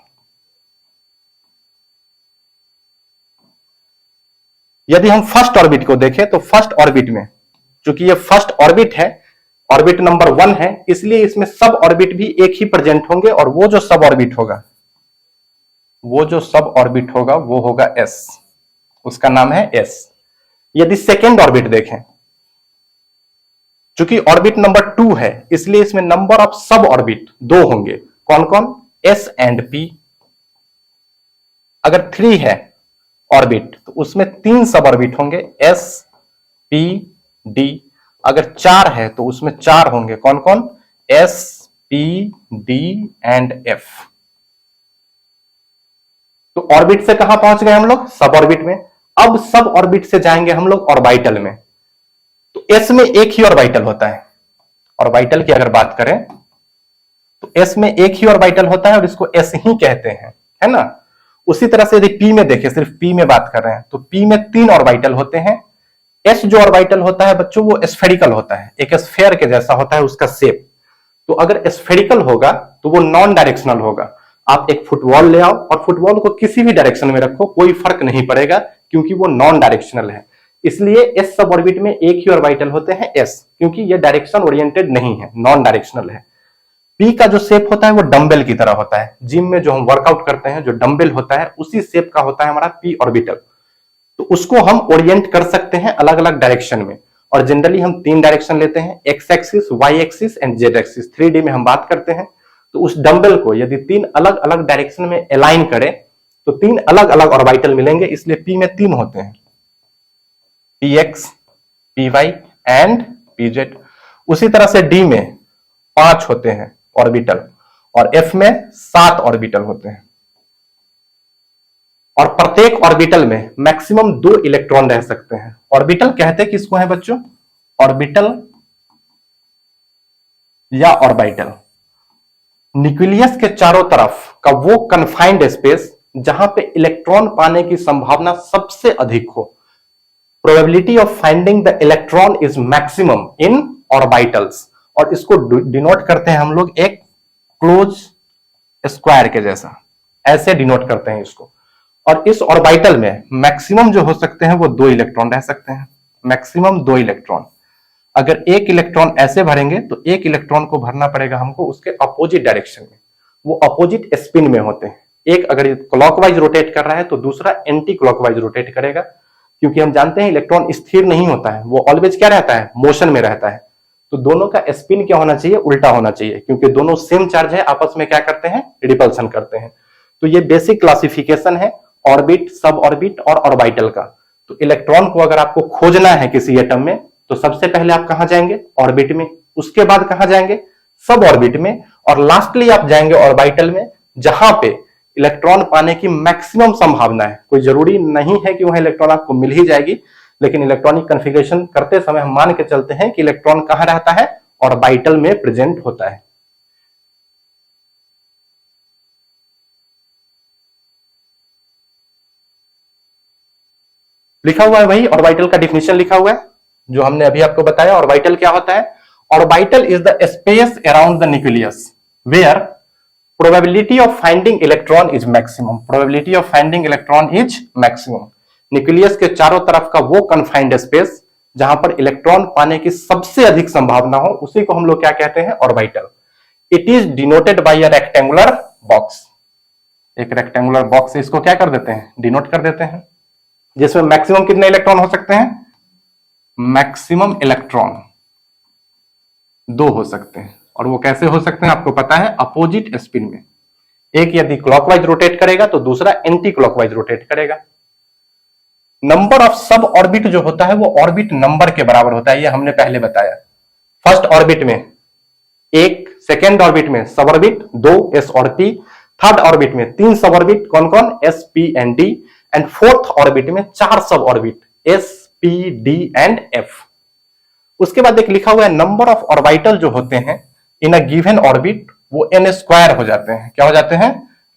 यदि हम फर्स्ट ऑर्बिट को देखें तो फर्स्ट ऑर्बिट में चूंकि ये फर्स्ट ऑर्बिट है, ऑर्बिट नंबर 1 है, इसलिए इसमें सब ऑर्बिट भी एक ही प्रेजेंट होंगे और वो जो सब ऑर्बिट होगा वो होगा S, उसका नाम है S। यदि सेकेंड ऑर्बिट देखें, चूंकि ऑर्बिट नंबर 2 है इसलिए इसमें नंबर ऑफ सब ऑर्बिट 2 होंगे, कौन कौन S एंड P। अगर 3 है ऑर्बिट तो उसमें 3 सब ऑर्बिट होंगे S P D। अगर 4 है तो उसमें 4 होंगे, कौन कौन S P D and F। तो ऑर्बिट से कहां पहुंच गए हम लोग सब ऑर्बिट में। अब सब ऑर्बिट से जाएंगे हम लोग ऑर्बिटल में, तो S में एक ही ऑर्बिटल होता है। ऑर्बिटल की अगर बात करें तो S में एक ही ऑर्बिटल होता है और इसको S ही कहते हैं। है ना। उसी तरह से यदि p में देखें, सिर्फ p में बात कर रहे हैं, तो p में 3 ऑर्बिटल होते हैं। s जो ऑर्बिटल होता है बच्चों वो स्फेरिकल होता है, एक स्फेयर के जैसा होता है उसका शेप। तो अगर स्फेरिकल होगा तो वो नॉन डायरेक्शनल होगा। आप एक फुटबॉल ले आओ और फुटबॉल को किसी भी डायरेक्शन में रखो, कोई फर्क नहीं पड़ेगा, क्योंकि वो नॉन डायरेक्शनल है। इसलिए एस सब ऑर्बिट में एक ही ऑर्बिटल होते हैं एस, क्योंकि ये डायरेक्शन ओरिएंटेड नहीं है, नॉन डायरेक्शनल है। पी का जो शेप होता है वो डंबल की तरह होता है। जिम में जो हम वर्कआउट करते हैं, जो डंबल होता है उसी शेप का होता है हमारा पी ऑर्बिटल। तो उसको हम ओरिएंट कर सकते हैं अलग अलग डायरेक्शन में, और जनरली हम 3 डायरेक्शन लेते हैं, X axis, Y axis and Z axis. 3D में हम बात करते हैं। तो उस डंबल को यदि 3 अलग अलग डायरेक्शन में अलाइन करें तो 3 अलग अलग ऑर्बिटल मिलेंगे, इसलिए पी में 3 होते हैं, P X, P Y and P Z. उसी तरह से डी में 5 होते हैं ऑर्बिटल, और एफ में 7 ऑर्बिटल होते हैं। और प्रत्येक ऑर्बिटल में मैक्सिमम 2 इलेक्ट्रॉन रह सकते हैं। ऑर्बिटल कहते किसको है बच्चों? ऑर्बिटल या ऑर्बिटल न्यूक्लियस के चारों तरफ का वो कन्फाइंड स्पेस जहां पे इलेक्ट्रॉन पाने की संभावना सबसे अधिक हो। Probability of finding the electron is maximum in orbitals, और इसको डिनोट करते हैं हम लोग एक क्लोज स्क्वायर के जैसा, ऐसे डिनोट करते हैं इसको। और इस ऑर्बिटल में मैक्सिमम जो हो सकते हैं वो 2 इलेक्ट्रॉन रह सकते हैं, मैक्सिमम 2 इलेक्ट्रॉन। अगर 1 इलेक्ट्रॉन ऐसे भरेंगे तो 1 इलेक्ट्रॉन को भरना पड़ेगा हमको उसके अपोजिट डायरेक्शन में, वो अपोजिट स्पिन में होते हैं। एक अगर क्लॉकवाइज रोटेट कर रहा है तो दूसरा एंटी क्लॉकवाइज रोटेट करेगा, क्योंकि हम जानते हैं इलेक्ट्रॉन स्थिर नहीं होता है, वो ऑलवेज क्या रहता है? मोशन में रहता है। तो दोनों का स्पिन क्या होना चाहिए? उल्टा होना चाहिए, क्योंकि दोनों सेम चार्ज है, आपस में क्या करते हैं? रिपल्सन करते हैं। तो ये बेसिक क्लासिफिकेशन है ऑर्बिट, सब ऑर्बिट और ऑर्बिटल का। तो इलेक्ट्रॉन को अगर आपको खोजना है किसी एटम में तो सबसे पहले आप कहां जाएंगे? ऑर्बिट में। उसके बाद कहां जाएंगे? सब ऑर्बिट में। और लास्टली आप जाएंगे ऑर्बिटल में, जहां पे इलेक्ट्रॉन पाने की मैक्सिमम संभावना है। कोई जरूरी नहीं है कि वहां इलेक्ट्रॉन आपको मिल ही जाएगी, लेकिन इलेक्ट्रॉनिक कॉन्फ़िगरेशन करते समय हम मान के चलते हैं कि इलेक्ट्रॉन कहां रहता है? ऑर्बिटल में प्रेजेंट होता है। लिखा हुआ है वही ऑर्बिटल का डिफिनेशन लिखा हुआ है जो हमने अभी आपको बताया। ऑर्बिटल क्या होता है? Orbital is the space around the nucleus where probability of finding electron is maximum. Probability of finding electron is maximum. Nucleus के चारों तरफ का वो कन्फाइंड स्पेस जहां पर इलेक्ट्रॉन पाने की सबसे अधिक संभावना हो, उसी को हम लोग क्या कहते हैं? Orbital. It is denoted by a rectangular box. एक रेक्टेंगुलर बॉक्स से इसको क्या कर देते हैं? डिनोट कर देते हैं, जिसमें मैक्सिमम कितने इलेक्ट्रॉन हो सकते हैं? मैक्सिमम इलेक्ट्रॉन 2 हो सकते हैं। और वो कैसे हो सकते हैं आपको पता है? अपोजिट स्पिन में। एक यदि क्लॉकवाइज रोटेट करेगा तो दूसरा एंटी क्लॉकवाइज रोटेट करेगा। नंबर ऑफ सब ऑर्बिट जो होता है वो ऑर्बिट नंबर के बराबर होता है, ये हमने पहले बताया। फर्स्ट ऑर्बिट में 1, सेकेंड ऑर्बिट में सब ऑर्बिट 2 एस और पी, थर्ड ऑर्बिट में 3 सब ऑर्बिट कौन कौन? S, P and D, and fourth orbit में 4 सब orbit S, P, D and F. उसके बाद एक लिखा हुआ है नंबर ऑफ ऑर्बिटल जो होते हैं इन अ गिवन ऑर्बिट, वो n स्क्वायर हो जाते हैं। क्या हो जाते हैं?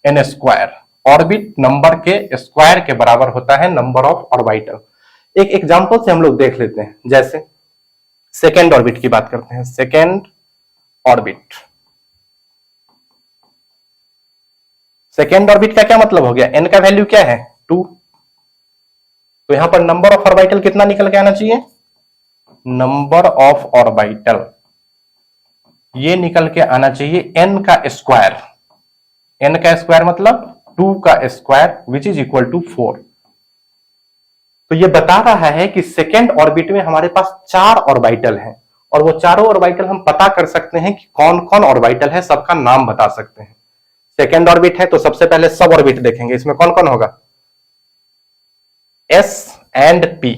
n square. ऑर्बिट नंबर के स्क्वायर के बराबर होता है नंबर ऑफ ऑर्बिटल। एक एग्जांपल से हम लोग देख लेते हैं, जैसे सेकेंड ऑर्बिट की बात करते हैं। सेकेंड ऑर्बिट, सेकेंड ऑर्बिट का क्या मतलब हो गया? n का वैल्यू क्या है? 2। तो यहां पर नंबर ऑफ ऑर्बिटल कितना निकल के आना चाहिए? नंबर ऑफ ऑर्बिटल ये निकल के आना चाहिए n का स्क्वायर। n का स्क्वायर मतलब 2 का square which is equal to 4। तो ये बता रहा है कि सेकेंड ऑर्बिट में हमारे पास 4 ऑर्बिटल हैं, और वो चारों ऑर्बिटल हम पता कर सकते हैं कि कौन कौन ऑर्बिटल है, सबका नाम बता सकते हैं। सेकेंड ऑर्बिट है तो सबसे पहले सब ऑर्बिट देखेंगे, इसमें कौन कौन होगा? एस एंड पी,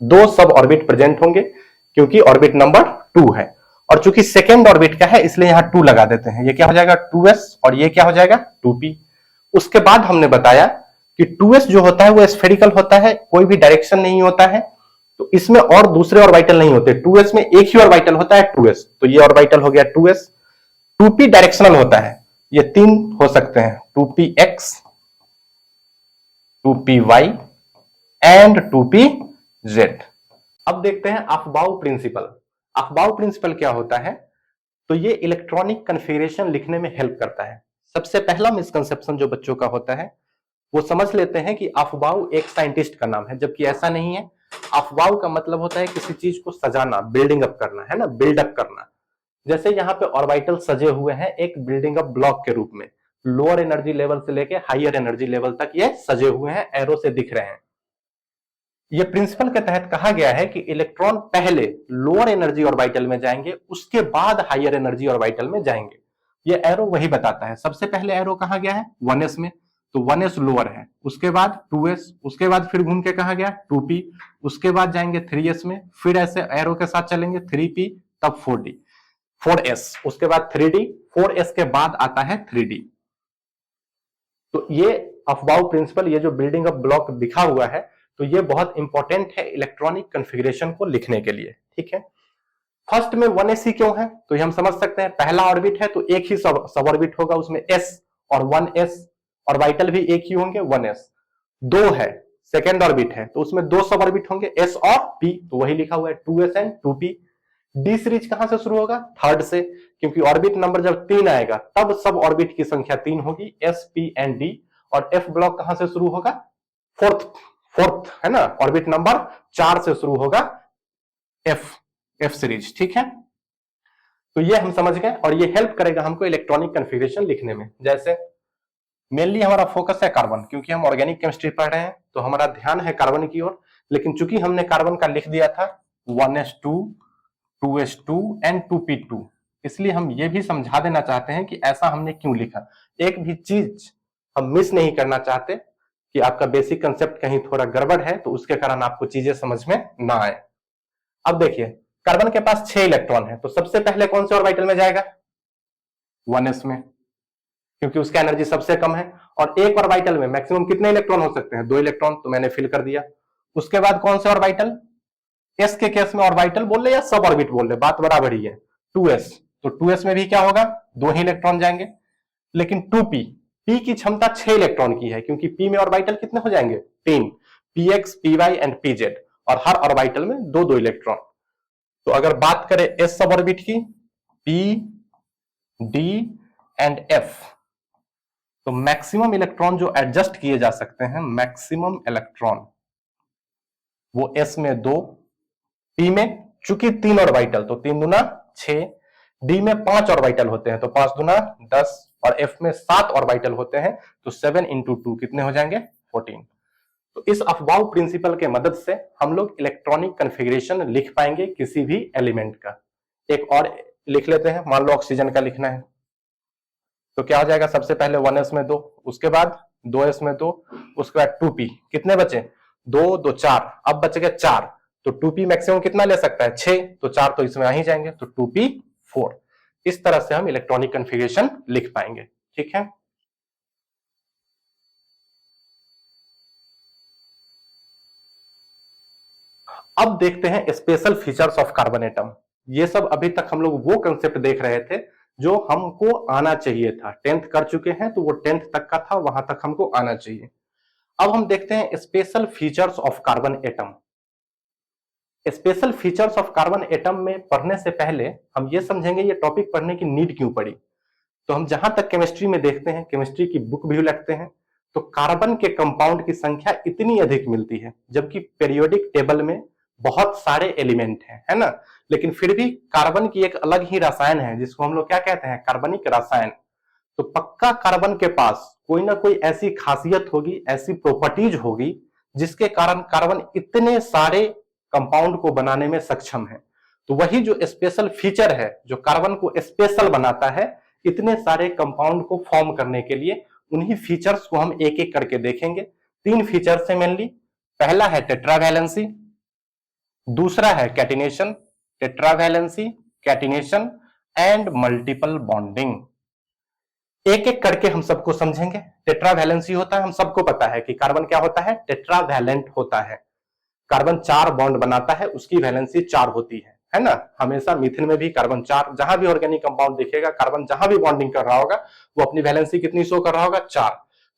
2 सब ऑर्बिट प्रेजेंट होंगे क्योंकि ऑर्बिट नंबर 2 है। और चूंकि सेकेंड ऑर्बिट का है इसलिए यहां 2 लगा देते हैं। ये क्या हो जाएगा? 2s, और ये क्या हो जाएगा? 2p। उसके बाद हमने बताया कि 2s जो होता है वो स्फेरिकल होता है, कोई भी डायरेक्शन नहीं होता है, तो इसमें और दूसरे ऑर्बिटल नहीं होते। 2s में एक ही ऑर्बिटल होता है 2s, तो ये ऑर्बिटल हो गया 2s। 2p डायरेक्शनल होता है, ये 3 हो सकते हैं, 2px, 2py एंड 2pz। अब देखते हैं अफबाउ प्रिंसिपल। अफबाउ प्रिंसिपल क्या होता है? तो ये इलेक्ट्रॉनिक कॉन्फ़िगरेशन लिखने में हेल्प करता है। सबसे पहला मिसकंसेप्शन जो बच्चों का होता है वो समझ लेते हैं कि अफबाउ एक साइंटिस्ट का नाम है, जबकि ऐसा नहीं है। अफबाउ का मतलब होता है किसी चीज को सजाना, बिल्डिंग अप करना, है ना, बिल्डअप करना। जैसे यहाँ पे ऑर्बिटल सजे हुए हैं एक बिल्डिंग अप ब्लॉक के रूप में, लोअर एनर्जी लेवल से लेके हायर एनर्जी लेवल तक ये सजे हुए हैं, एरो से दिख रहे हैं। ये प्रिंसिपल के तहत कहा गया है कि इलेक्ट्रॉन पहले लोअर एनर्जी ऑर्बिटल में जाएंगे, उसके बाद हायर एनर्जी ऑर्बिटल में जाएंगे। ये एरो वही बताता है। सबसे पहले एरो कहा गया है 1s में, तो 1s लोअर है, उसके बाद 2s, उसके बाद फिर घूम के कहा गया 2p, उसके बाद जाएंगे 3s में, फिर ऐसे एरो के साथ चलेंगे 3p, तब 4s, उसके बाद 3d, 4s के बाद आता है 3d। तो ये अफबाउ प्रिंसिपल, ये जो बिल्डिंग अप ब्लॉक दिखा हुआ है, तो ये बहुत इंपॉर्टेंट है इलेक्ट्रॉनिक कॉन्फ़िगरेशन को लिखने के लिए। ठीक है, फर्स्ट में 1s क्यों है? तो ये हम समझ सकते हैं, पहला ऑर्बिट है तो एक ही सब ऑर्बिट होगा उसमें s, और 1s, ऑर्बिटल भी एक ही होंगे 1s। दो है, सेकेंड ऑर्बिट है तो उसमें दो सब ऑर्बिट होंगे s और p, तो वही लिखा हुआ है 2s and 2p। D series कहां से शुरू होगा? थर्ड से, क्योंकि ऑर्बिट नंबर जब 3 आएगा तब सब ऑर्बिट की संख्या 3 होगी, s, p एंड d। और f ब्लॉक कहां से शुरू होगा? फोर्थ, फोर्थ है ना, ऑर्बिट नंबर 4 से शुरू होगा एफ सीरीज। ठीक है, तो ये हम समझ गए और ये हेल्प करेगा हमको इलेक्ट्रॉनिक कॉन्फ़िगरेशन लिखने में। जैसे मेनली हमारा फोकस है कार्बन, क्योंकि हम ऑर्गेनिक केमिस्ट्री पढ़ रहे हैं तो हमारा ध्यान है कार्बन की ओर। लेकिन चूंकि हमने कार्बन का लिख दिया था 1s2, 2s2 एंड 2p2, इसलिए हम ये भी समझा देना चाहते हैं कि ऐसा हमने क्यों लिखा। एक भी चीज हम मिस नहीं करना चाहते कि आपका बेसिक कंसेप्ट कहीं थोड़ा गड़बड़ है तो उसके कारण आपको चीजें समझ में ना आए। अब देखिए, कार्बन के पास 6 इलेक्ट्रॉन है, तो सबसे पहले कौन से ऑर्बिटल में जाएगा? 1s में, क्योंकि उसका एनर्जी सबसे कम है। और एक ऑर्बिटल में मैक्सिमम कितने इलेक्ट्रॉन हो सकते हैं? 2 इलेक्ट्रॉन, तो मैंने फिल कर दिया। उसके बाद कौन से ऑर्बिटल? एस के केस में ऑर्बिटल बोल रहे या सब ऑर्बिट बोल रहे, बात बराबर ही है। 2s, तो 2s में भी क्या होगा? 2 ही इलेक्ट्रॉन जाएंगे। लेकिन 2p, p की क्षमता 6 इलेक्ट्रॉन की है, क्योंकि p में ऑर्बिटल कितने हो जाएंगे? 3, px, py एंड pz, और हर ऑर्बिटल में 2-2 इलेक्ट्रॉन। तो अगर बात करें s सब ऑर्बिट की, p, d एंड f, तो मैक्सिमम इलेक्ट्रॉन जो एडजस्ट किए जा सकते हैं, मैक्सिमम इलेक्ट्रॉन, वो s में 2, p में चूंकि 3 ऑर्बिटल तो 3 दूना 6, d में 5 ऑर्बिटल होते हैं तो 5 दूना 10, और f में 7 ऑर्बिटल होते हैं तो 7 इंटू 2 कितने हो जाएंगे? 14। तो इस अफबाउ प्रिंसिपल के मदद से हम लोग इलेक्ट्रॉनिक कॉन्फ़िगरेशन लिख पाएंगे किसी भी एलिमेंट का। एक और लिख लेते हैं, मान लो ऑक्सीजन का लिखना है, तो क्या हो जाएगा? सबसे पहले 1s में 2, उसके बाद 2s में 2, उसके बाद 2p, कितने बचे? 2, 2, 4, अब बच गए 4, तो 2p मैक्सिमम कितना ले सकता है? 6, तो 4 तो इसमें आ ही जाएंगे, तो 2p 4। इस तरह से हम इलेक्ट्रॉनिक कॉन्फ़िगरेशन लिख पाएंगे। ठीक है, अब देखते हैं special features of carbon atom. ये सब अभी तक हम लोग वो कंसेप्ट देख रहे थे जो हमको आना चाहिए था। 10th कर चुके हैं तो वो 10th तक का था, वहां तक हमको आना चाहिए। अब हम देखते हैं special features of carbon atom. Special features of carbon atom में पढ़ने से पहले हम ये समझेंगे ये टॉपिक पढ़ने की नीड क्यों पड़ी। तो हम जहां तक केमिस्ट्री में देखते हैं, केमिस्ट्री की बुक भी लगते हैं, तो कार्बन के कंपाउंड की संख्या इतनी अधिक मिलती है, जबकि पीरियोडिक टेबल में बहुत सारे एलिमेंट हैं, है ना, लेकिन फिर भी कार्बन की एक अलग ही रसायन है जिसको हम लोग क्या कहते हैं? कार्बनिक रसायन। तो पक्का कार्बन के पास कोई ना कोई ऐसी खासियत होगी, ऐसी प्रॉपर्टीज होगी जिसके कारण कार्बन इतने सारे कंपाउंड को बनाने में सक्षम है। तो वही जो स्पेशल फीचर है जो कार्बन को स्पेशल बनाता है इतने सारे कंपाउंड को फॉर्म करने के लिए, उन्हीं फीचर्स को हम एक एक करके देखेंगे। 3 फीचर्स है मेनली। पहला है टेट्रावैलेंसी, दूसरा है catenation, tetravalency, catenation and multiple bonding. एक एक करके हम सबको समझेंगे। टेट्रावैलेंसी होता है, हम सबको पता है कि कार्बन क्या होता है? टेट्रावैलेंट होता है। कार्बन 4 बॉन्ड बनाता है, उसकी वैलेंसी 4 होती है ना, हमेशा मीथेन में भी कार्बन 4, जहां भी ऑर्गेनिक कंपाउंड दिखेगा कार्बन जहां भी बॉन्डिंग कर रहा होगा वो अपनी वैलेंसी कितनी शो कर रहा होगा, 4।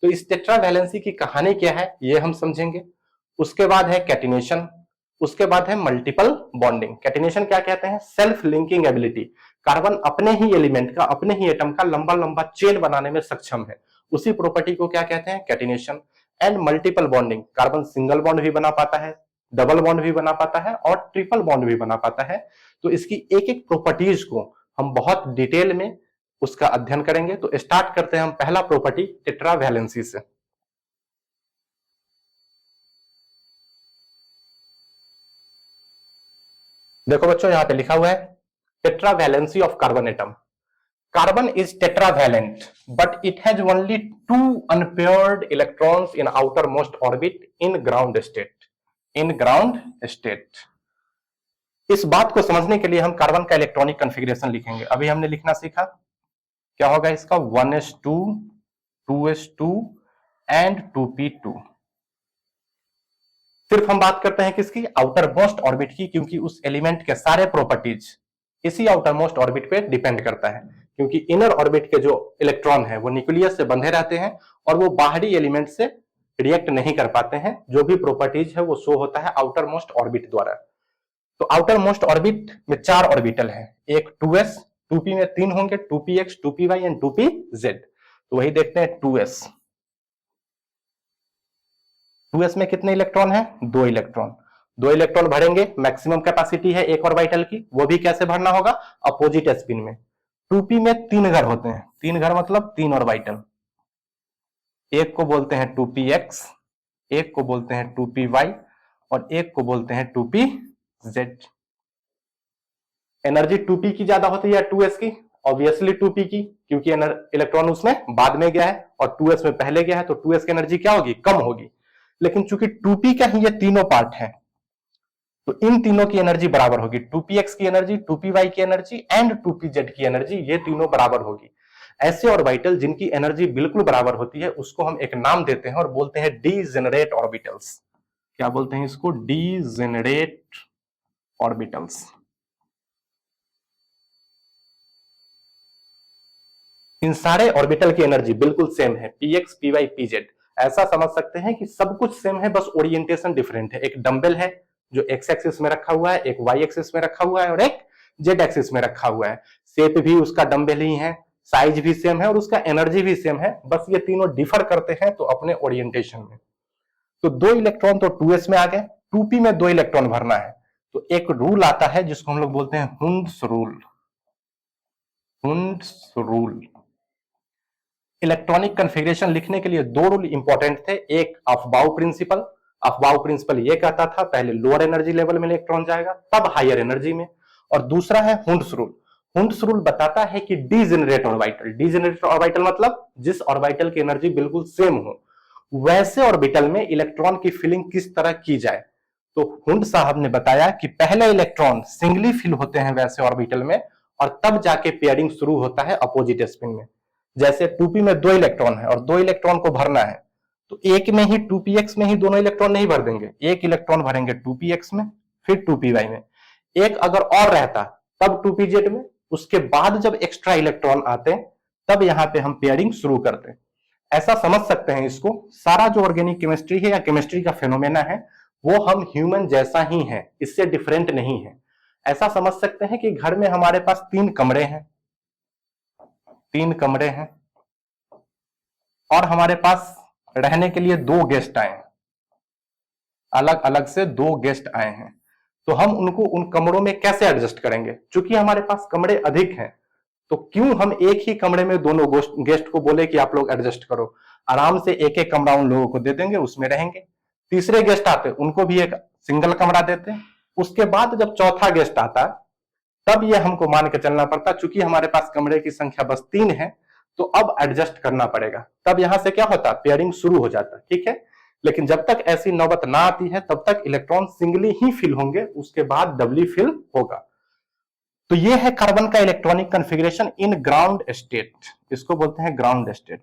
तो इस टेट्रा वैलेंसी की कहानी क्या है ये हम समझेंगे। उसके बाद है कैटिनेशन, उसके बाद है मल्टीपल बॉन्डिंग। कैटिनेशन क्या कहते हैं, सेल्फ लिंकिंग एबिलिटी, कार्बन अपने ही एलिमेंट का, अपने ही एटम का लंबा लंबा चेन बनाने में सक्षम है, उसी प्रॉपर्टी को क्या कहते हैं, catenation. And multiple bonding, carbon single bond भी बना पाता है, डबल बॉन्ड भी बना पाता है और ट्रिपल बॉन्ड भी बना पाता है। तो इसकी एक एक प्रॉपर्टीज को हम बहुत डिटेल में उसका अध्ययन करेंगे। तो स्टार्ट करते हैं हम पहला प्रॉपर्टी टेट्रा वैलेंसी से। देखो बच्चों यहां पे लिखा हुआ है tetra valency of carbon atom. Carbon is tetravalent, but it has only 2 unpaired electrons in outermost orbit in ground state. In ground state. इस बात को समझने के लिए हम कार्बन का इलेक्ट्रॉनिक कॉन्फ़िगरेशन लिखेंगे। अभी हमने लिखना सीखा, क्या होगा इसका 1s2, 2s2 एंड 2p2। सिर्फ हम बात करते हैं किसकी, आउटर मोस्ट ऑर्बिट की, क्योंकि उस एलिमेंट के सारे प्रॉपर्टीज इसी आउटर मोस्ट ऑर्बिट पे डिपेंड करता है। क्योंकि इनर ऑर्बिट के जो इलेक्ट्रॉन है वो न्यूक्लियस से बंधे रहते हैं और वो बाहरी एलिमेंट से रिएक्ट नहीं कर पाते हैं। जो भी प्रॉपर्टीज है वो शो होता है आउटर मोस्ट ऑर्बिट द्वारा। तो आउटर मोस्ट ऑर्बिट में 4 ऑर्बिटल है, एक 2s, 2p में 3 होंगे, 2px, 2py एंड 2pz। तो वही देखते हैं 2s। 2s में कितने इलेक्ट्रॉन है, 2 इलेक्ट्रॉन। 2 इलेक्ट्रॉन भरेंगे, मैक्सिमम कैपेसिटी है एक ऑर्बिटल की, वो भी कैसे भरना होगा, अपोजिट स्पिन में। 2p में 3 घर होते हैं, 3 घर मतलब 3 ऑर्बिटल। एक को बोलते हैं 2px, एक को बोलते हैं 2py और एक को बोलते हैं 2pz। एनर्जी 2p की ज्यादा होती है 2s की, ऑब्वियसली 2p की, क्योंकि इलेक्ट्रॉन उसमें बाद में गया है और 2s में पहले गया है, तो 2s की एनर्जी क्या होगी, कम होगी। लेकिन चूंकि 2p का ही ये तीनों पार्ट है तो इन तीनों की एनर्जी बराबर होगी, 2px की एनर्जी, 2py की एनर्जी एंड 2pz की एनर्जी, ये तीनों बराबर होगी। ऐसे ऑर्बिटल जिनकी एनर्जी बिल्कुल बराबर होती है उसको हम एक नाम देते हैं और बोलते हैं डीजेनरेट ऑर्बिटल्स। क्या बोलते हैं इसको, डीजेनरेट ऑर्बिटल्स। इन सारे ऑर्बिटल की एनर्जी बिल्कुल सेम है, px, py, pz। ऐसा समझ सकते हैं कि सब कुछ सेम है, बस ओरिएंटेशन डिफरेंट है। एक डंबल है जो एक्स एक्सिस में रखा हुआ है, एक वाई एक्सिस में रखा हुआ है और एक जेड एक्सिस में रखा हुआ है। शेप भी उसका डंबल ही है, साइज भी सेम है और उसका एनर्जी भी सेम है, बस ये तीनों डिफर करते हैं तो अपने ओरिएंटेशन में। तो 2 इलेक्ट्रॉन तो 2s में आ गए, 2p में 2 इलेक्ट्रॉन भरना है। तो एक रूल आता है जिसको हम लोग बोलते हैं Hund's rule. Hund's rule. Electronic configuration लिखने के लिए 2 रूल इंपॉर्टेंट थे। एक अफबाउ प्रिंसिपल, अफबाउ प्रिंसिपल ये कहता था पहले लोअर एनर्जी लेवल में इलेक्ट्रॉन जाएगा तब हायर एनर्जी में, और दूसरा है हुंड्स रूल। हुंड्स रूल बताता है कि डीजेनरेट ऑर्बिटल, डीजेनरेट ऑर्बिटल मतलब जिस ऑर्बिटल की एनर्जी बिल्कुल सेम हो वैसे ऑर्बिटल में इलेक्ट्रॉन की फिलिंग किस तरह की जाए। तो हुंड साहब ने बताया कि पहले इलेक्ट्रॉन सिंगली फिल होते हैं वैसे ऑर्बिटल में और तब जाके पेयरिंग शुरू होता है अपोजिट स्पिन में। जैसे 2p में 2 इलेक्ट्रॉन है और 2 इलेक्ट्रॉन को भरना है तो एक में ही 2px में ही दोनों इलेक्ट्रॉन नहीं भर देंगे, एक इलेक्ट्रॉन भरेंगे 2px में फिर 2py में, एक अगर और रहता तब 2pz में, उसके बाद जब एक्स्ट्रा इलेक्ट्रॉन आते तब यहां पे हम पेयरिंग शुरू करते। ऐसा समझ सकते हैं इसको, सारा जो ऑर्गेनिक केमिस्ट्री है या केमिस्ट्री का फेनोमेना है वो हम ह्यूमन जैसा ही है, इससे डिफरेंट नहीं है। ऐसा समझ सकते हैं कि घर में हमारे पास 3 कमरे हैं, 3 कमरे हैं और हमारे पास रहने के लिए 2 गेस्ट आए हैं, अलग अलग से 2 गेस्ट आए हैं। तो हम उनको उन कमरों में कैसे एडजस्ट करेंगे, क्योंकि हमारे पास कमरे अधिक हैं तो क्यों हम एक ही कमरे में दोनों गेस्ट को बोले कि आप लोग एडजस्ट करो, आराम से एक एक कमरा उन लोगों को दे देंगे, उसमें रहेंगे। तीसरे गेस्ट आते उनको भी एक सिंगल कमरा देते, उसके बाद जब चौथा गेस्ट आता तब ये हमको मान के चलना पड़ता चूंकि हमारे पास कमरे की संख्या बस 3 है तो अब एडजस्ट करना पड़ेगा, तब यहां से क्या होता, पेयरिंग शुरू हो जाता, ठीक है। लेकिन जब तक ऐसी नौबत ना आती है तब तक इलेक्ट्रॉन सिंगली ही फिल होंगे, उसके बाद डबली फिल होगा। तो ये है कार्बन का इलेक्ट्रॉनिक कॉन्फ़िगरेशन इन ग्राउंड स्टेट, इसको बोलते हैं ग्राउंड स्टेट।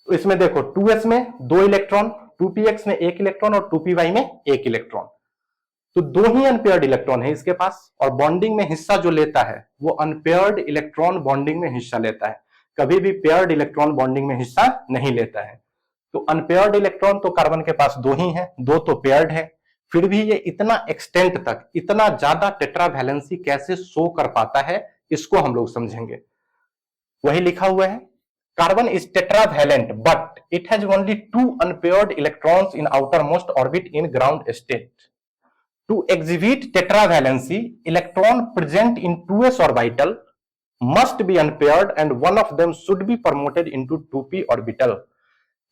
तो इसमें देखो 2s में 2 इलेक्ट्रॉन, 2px में 1 इलेक्ट्रॉन और 2py में 1 इलेक्ट्रॉन। तो दो ही अनपेयर्ड इलेक्ट्रॉन है इसके पास, और बॉन्डिंग में हिस्सा जो लेता है वो अनपेयर्ड इलेक्ट्रॉन बॉन्डिंग में हिस्सा लेता है, कभी भी पेयर्ड इलेक्ट्रॉन बॉन्डिंग में हिस्सा नहीं लेता है। तो अनपेयर्ड इलेक्ट्रॉन तो कार्बन के पास दो ही है, दो तो पेयर्ड है, फिर भी ये इतना एक्सटेंट तक, इतना ज्यादा टेट्रा वैलेंसी कैसे शो कर पाता है, इसको हम लोग समझेंगे। वही लिखा हुआ है, carbon is tetravalent but it has only two unpaired electrons in outer most orbit in ground state. To exhibit tetravalency, electron present in 2s orbital must be unpaired and one of them should be promoted into 2p orbital।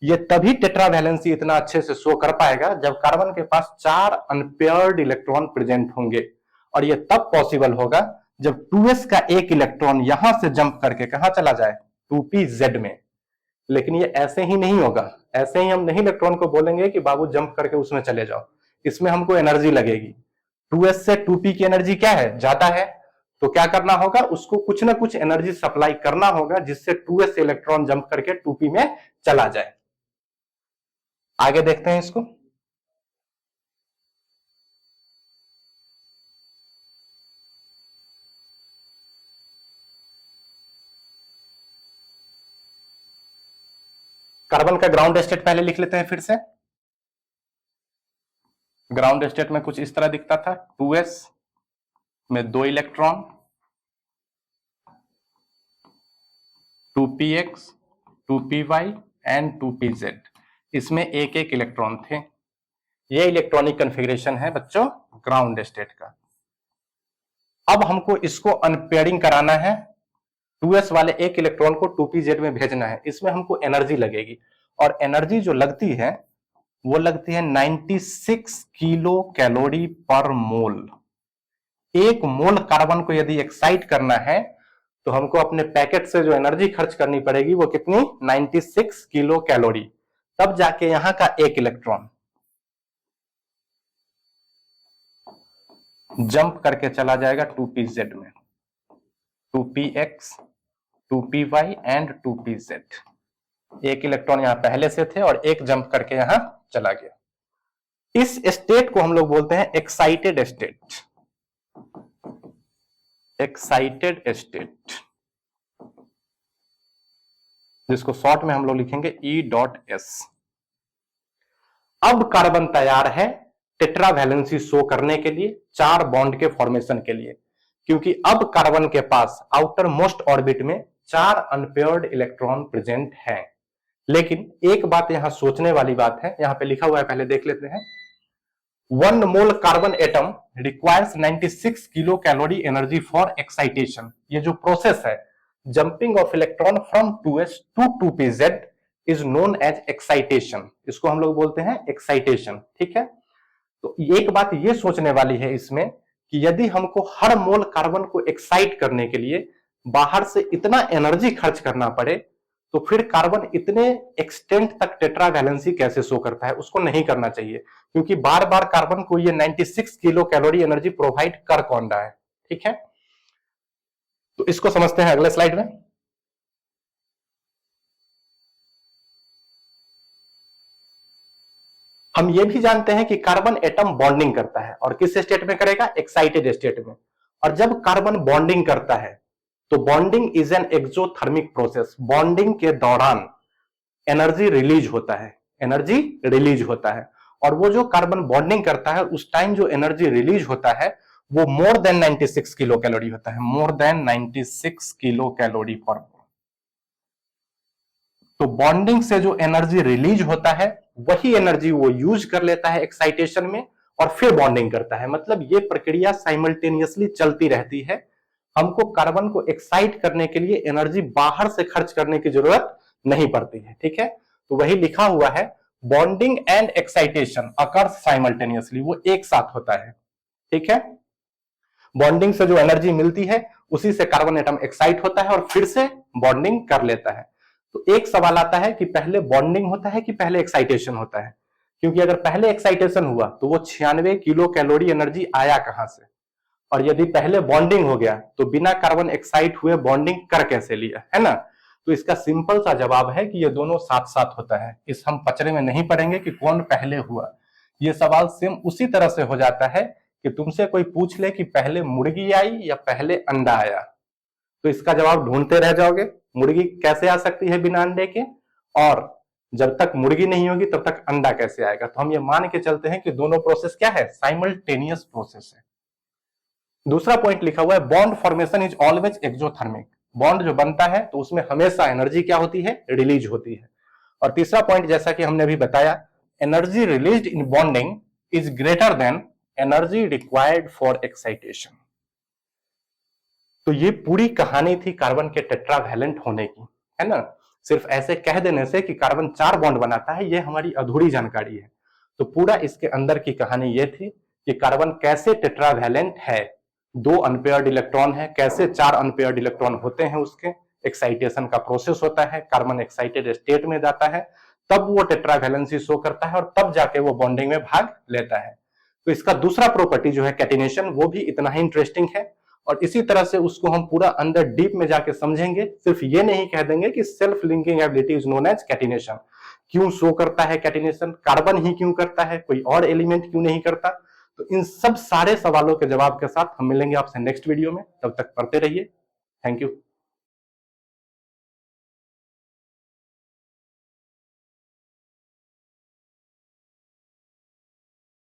ये तभी tetravalency इतना अच्छे से show कर पाएगा जब carbon के पास 4 unpaired electron present होंगे, और ये तब पॉसिबल होगा जब 2s का एक इलेक्ट्रॉन यहां से जंप करके कहां चला जाए, 2pz में। लेकिन ये ऐसे ही नहीं होगा, ऐसे ही हम नहीं इलेक्ट्रॉन को बोलेंगे कि बाबू जंप करके उसमें चले जाओ, इसमें हमको एनर्जी लगेगी। 2s से 2p की एनर्जी क्या है, ज्यादा है, तो क्या करना होगा, उसको कुछ ना कुछ एनर्जी सप्लाई करना होगा जिससे 2s से इलेक्ट्रॉन जंप करके 2p में चला जाए। आगे देखते हैं इसको। कार्बन का ग्राउंड स्टेट पहले लिख लेते हैं फिर से। ग्राउंड स्टेट में कुछ इस तरह दिखता था, 2s में 2 electron, 2px, 2py and 2pz, इसमें एक एक इलेक्ट्रॉन थे। ये इलेक्ट्रॉनिक कॉन्फ़िगरेशन है बच्चों ग्राउंड स्टेट का। अब हमको इसको अनपेयरिंग कराना है, 2s वाले एक इलेक्ट्रॉन को 2pz में भेजना है, इसमें हमको एनर्जी लगेगी, और एनर्जी जो लगती है वो लगती है 96 किलो कैलोरी पर मोल। एक मोल कार्बन को यदि एक्साइट करना है तो हमको अपने पैकेट से जो एनर्जी खर्च करनी पड़ेगी वो कितनी, 96 किलो कैलोरी, तब जाके यहां का एक इलेक्ट्रॉन जंप करके चला जाएगा 2pz में, 2px, 2py एंड 2pz। एक इलेक्ट्रॉन यहां पहले से थे और एक जंप करके यहां चला गया। इस स्टेट को हम लोग बोलते हैं एक्साइटेड स्टेट, एक्साइटेड स्टेट, जिसको शॉर्ट में हम लोग लिखेंगे E.S। अब कार्बन तैयार है टेट्रावैलेंसी शो करने के लिए, 4 बॉन्ड के फॉर्मेशन के लिए, क्योंकि अब कार्बन के पास आउटर मोस्ट ऑर्बिट में 4 अनपेयर्ड इलेक्ट्रॉन प्रेजेंट हैं। लेकिन एक बात यहां सोचने वाली बात है, यहां पे लिखा हुआ है, पहले देख लेते हैं। 1 mole carbon atom requires 96 kilo calorie energy for excitation. ये जो प्रोसेस है, jumping of electron from 2s to 2pz is known as excitation, इसको हम लोग बोलते हैं एक्साइटेशन, ठीक है। तो एक बात ये सोचने वाली है इसमें कि यदि हमको हर मोल कार्बन को एक्साइट करने के लिए बाहर से इतना एनर्जी खर्च करना पड़े, तो फिर कार्बन इतने एक्सटेंट तक टेट्रावैलेंसी कैसे शो करता है, उसको नहीं करना चाहिए, क्योंकि बार बार कार्बन को ये 96 किलो कैलोरी एनर्जी प्रोवाइड कर कौन रहा है, ठीक है। तो इसको समझते हैं अगले स्लाइड में। हम ये भी जानते हैं कि कार्बन एटम बॉन्डिंग करता है, और किस स्टेट में करेगा, एक्साइटेड स्टेट में। और जब कार्बन बॉन्डिंग करता है तो bonding is an exothermic process, bonding के दौरान एनर्जी रिलीज होता है, एनर्जी रिलीज होता है, और वो जो कार्बन बॉन्डिंग करता है उस टाइम जो एनर्जी रिलीज होता है वो मोर देन 96 किलो कैलोरी होता है, मोर देन 96 किलो कैलोरी पर मोल। तो बॉन्डिंग से जो एनर्जी रिलीज होता है वही एनर्जी वो यूज कर लेता है एक्साइटेशन में, और फिर बॉन्डिंग करता है। मतलब ये प्रक्रिया साइमल्टेनियसली चलती रहती है, हमको कार्बन को एक्साइट करने के लिए एनर्जी बाहर से खर्च करने की जरूरत नहीं पड़ती है, ठीक है। तो वही लिखा हुआ है, bonding and excitation occurs simultaneously, वो एक साथ होता है, ठीक है। बॉन्डिंग से जो एनर्जी मिलती है उसी से कार्बन एटम एक्साइट होता है और फिर से बॉन्डिंग कर लेता है। तो एक सवाल आता है कि पहले बॉन्डिंग होता है कि पहले एक्साइटेशन होता है, क्योंकि अगर पहले एक्साइटेशन हुआ तो वो 96 किलो कैलोरी एनर्जी आया कहां से, और यदि पहले बॉन्डिंग हो गया तो बिना कार्बन एक्साइट हुए बॉन्डिंग कर कैसे लिया, है ना। तो इसका सिंपल सा जवाब है कि ये दोनों साथ साथ होता है। इस हम पचड़े में नहीं पढ़ेंगे कि कौन पहले हुआ, ये सवाल सेम उसी तरह से हो जाता है कि तुमसे कोई पूछ ले कि पहले मुर्गी आई या पहले अंडा आया, तो इसका जवाब ढूंढते रह जाओगे। मुर्गी कैसे आ सकती है बिना अंडे के, और जब तक मुर्गी नहीं होगी तब तक अंडा कैसे आएगा। तो हम ये मान के चलते हैं कि दोनों प्रोसेस क्या है, साइमल्टेनियस प्रोसेस है। दूसरा पॉइंट लिखा हुआ है bond formation is always exothermic. Bond जो बनता है तो उसमें हमेशा एनर्जी क्या होती है, रिलीज होती है। और तीसरा पॉइंट जैसा कि हमने अभी बताया, energy released in bonding is greater than energy required for excitation. तो ये पूरी कहानी थी कार्बन के टेट्रावैलेंट होने की, है ना। सिर्फ ऐसे कह देने से कि कार्बन 4 बॉन्ड बनाता है, ये हमारी अधूरी जानकारी है। तो पूरा इसके अंदर की कहानी ये थी कि कार्बन कैसे टेट्रावैलेंट है, 2 अनपेयर्ड इलेक्ट्रॉन है, कैसे 4 अनपेयर्ड इलेक्ट्रॉन होते हैं, उसके एक्साइटेशन का प्रोसेस होता है, कार्बन एक्साइटेड स्टेट में जाता है, तब वो टेट्रावैलेंसी शो करता है और तब जाके वो बॉन्डिंग में भाग लेता है। तो इसका दूसरा प्रॉपर्टी जो है कैटिनेशन, वो भी इतना ही इंटरेस्टिंग है। और इसी तरह से उसको हम पूरा अंदर डीप में जाके समझेंगे। सिर्फ ये नहीं कह देंगे कि self linking ability is known as catenation. क्यों शो करता है कैटिनेशन, कार्बन ही क्यों करता है, कोई और एलिमेंट क्यों नहीं करता। तो इन सब सारे सवालों के जवाब के साथ हम मिलेंगे आपसे नेक्स्ट वीडियो में। तब तक पढ़ते रहिए। Thank you.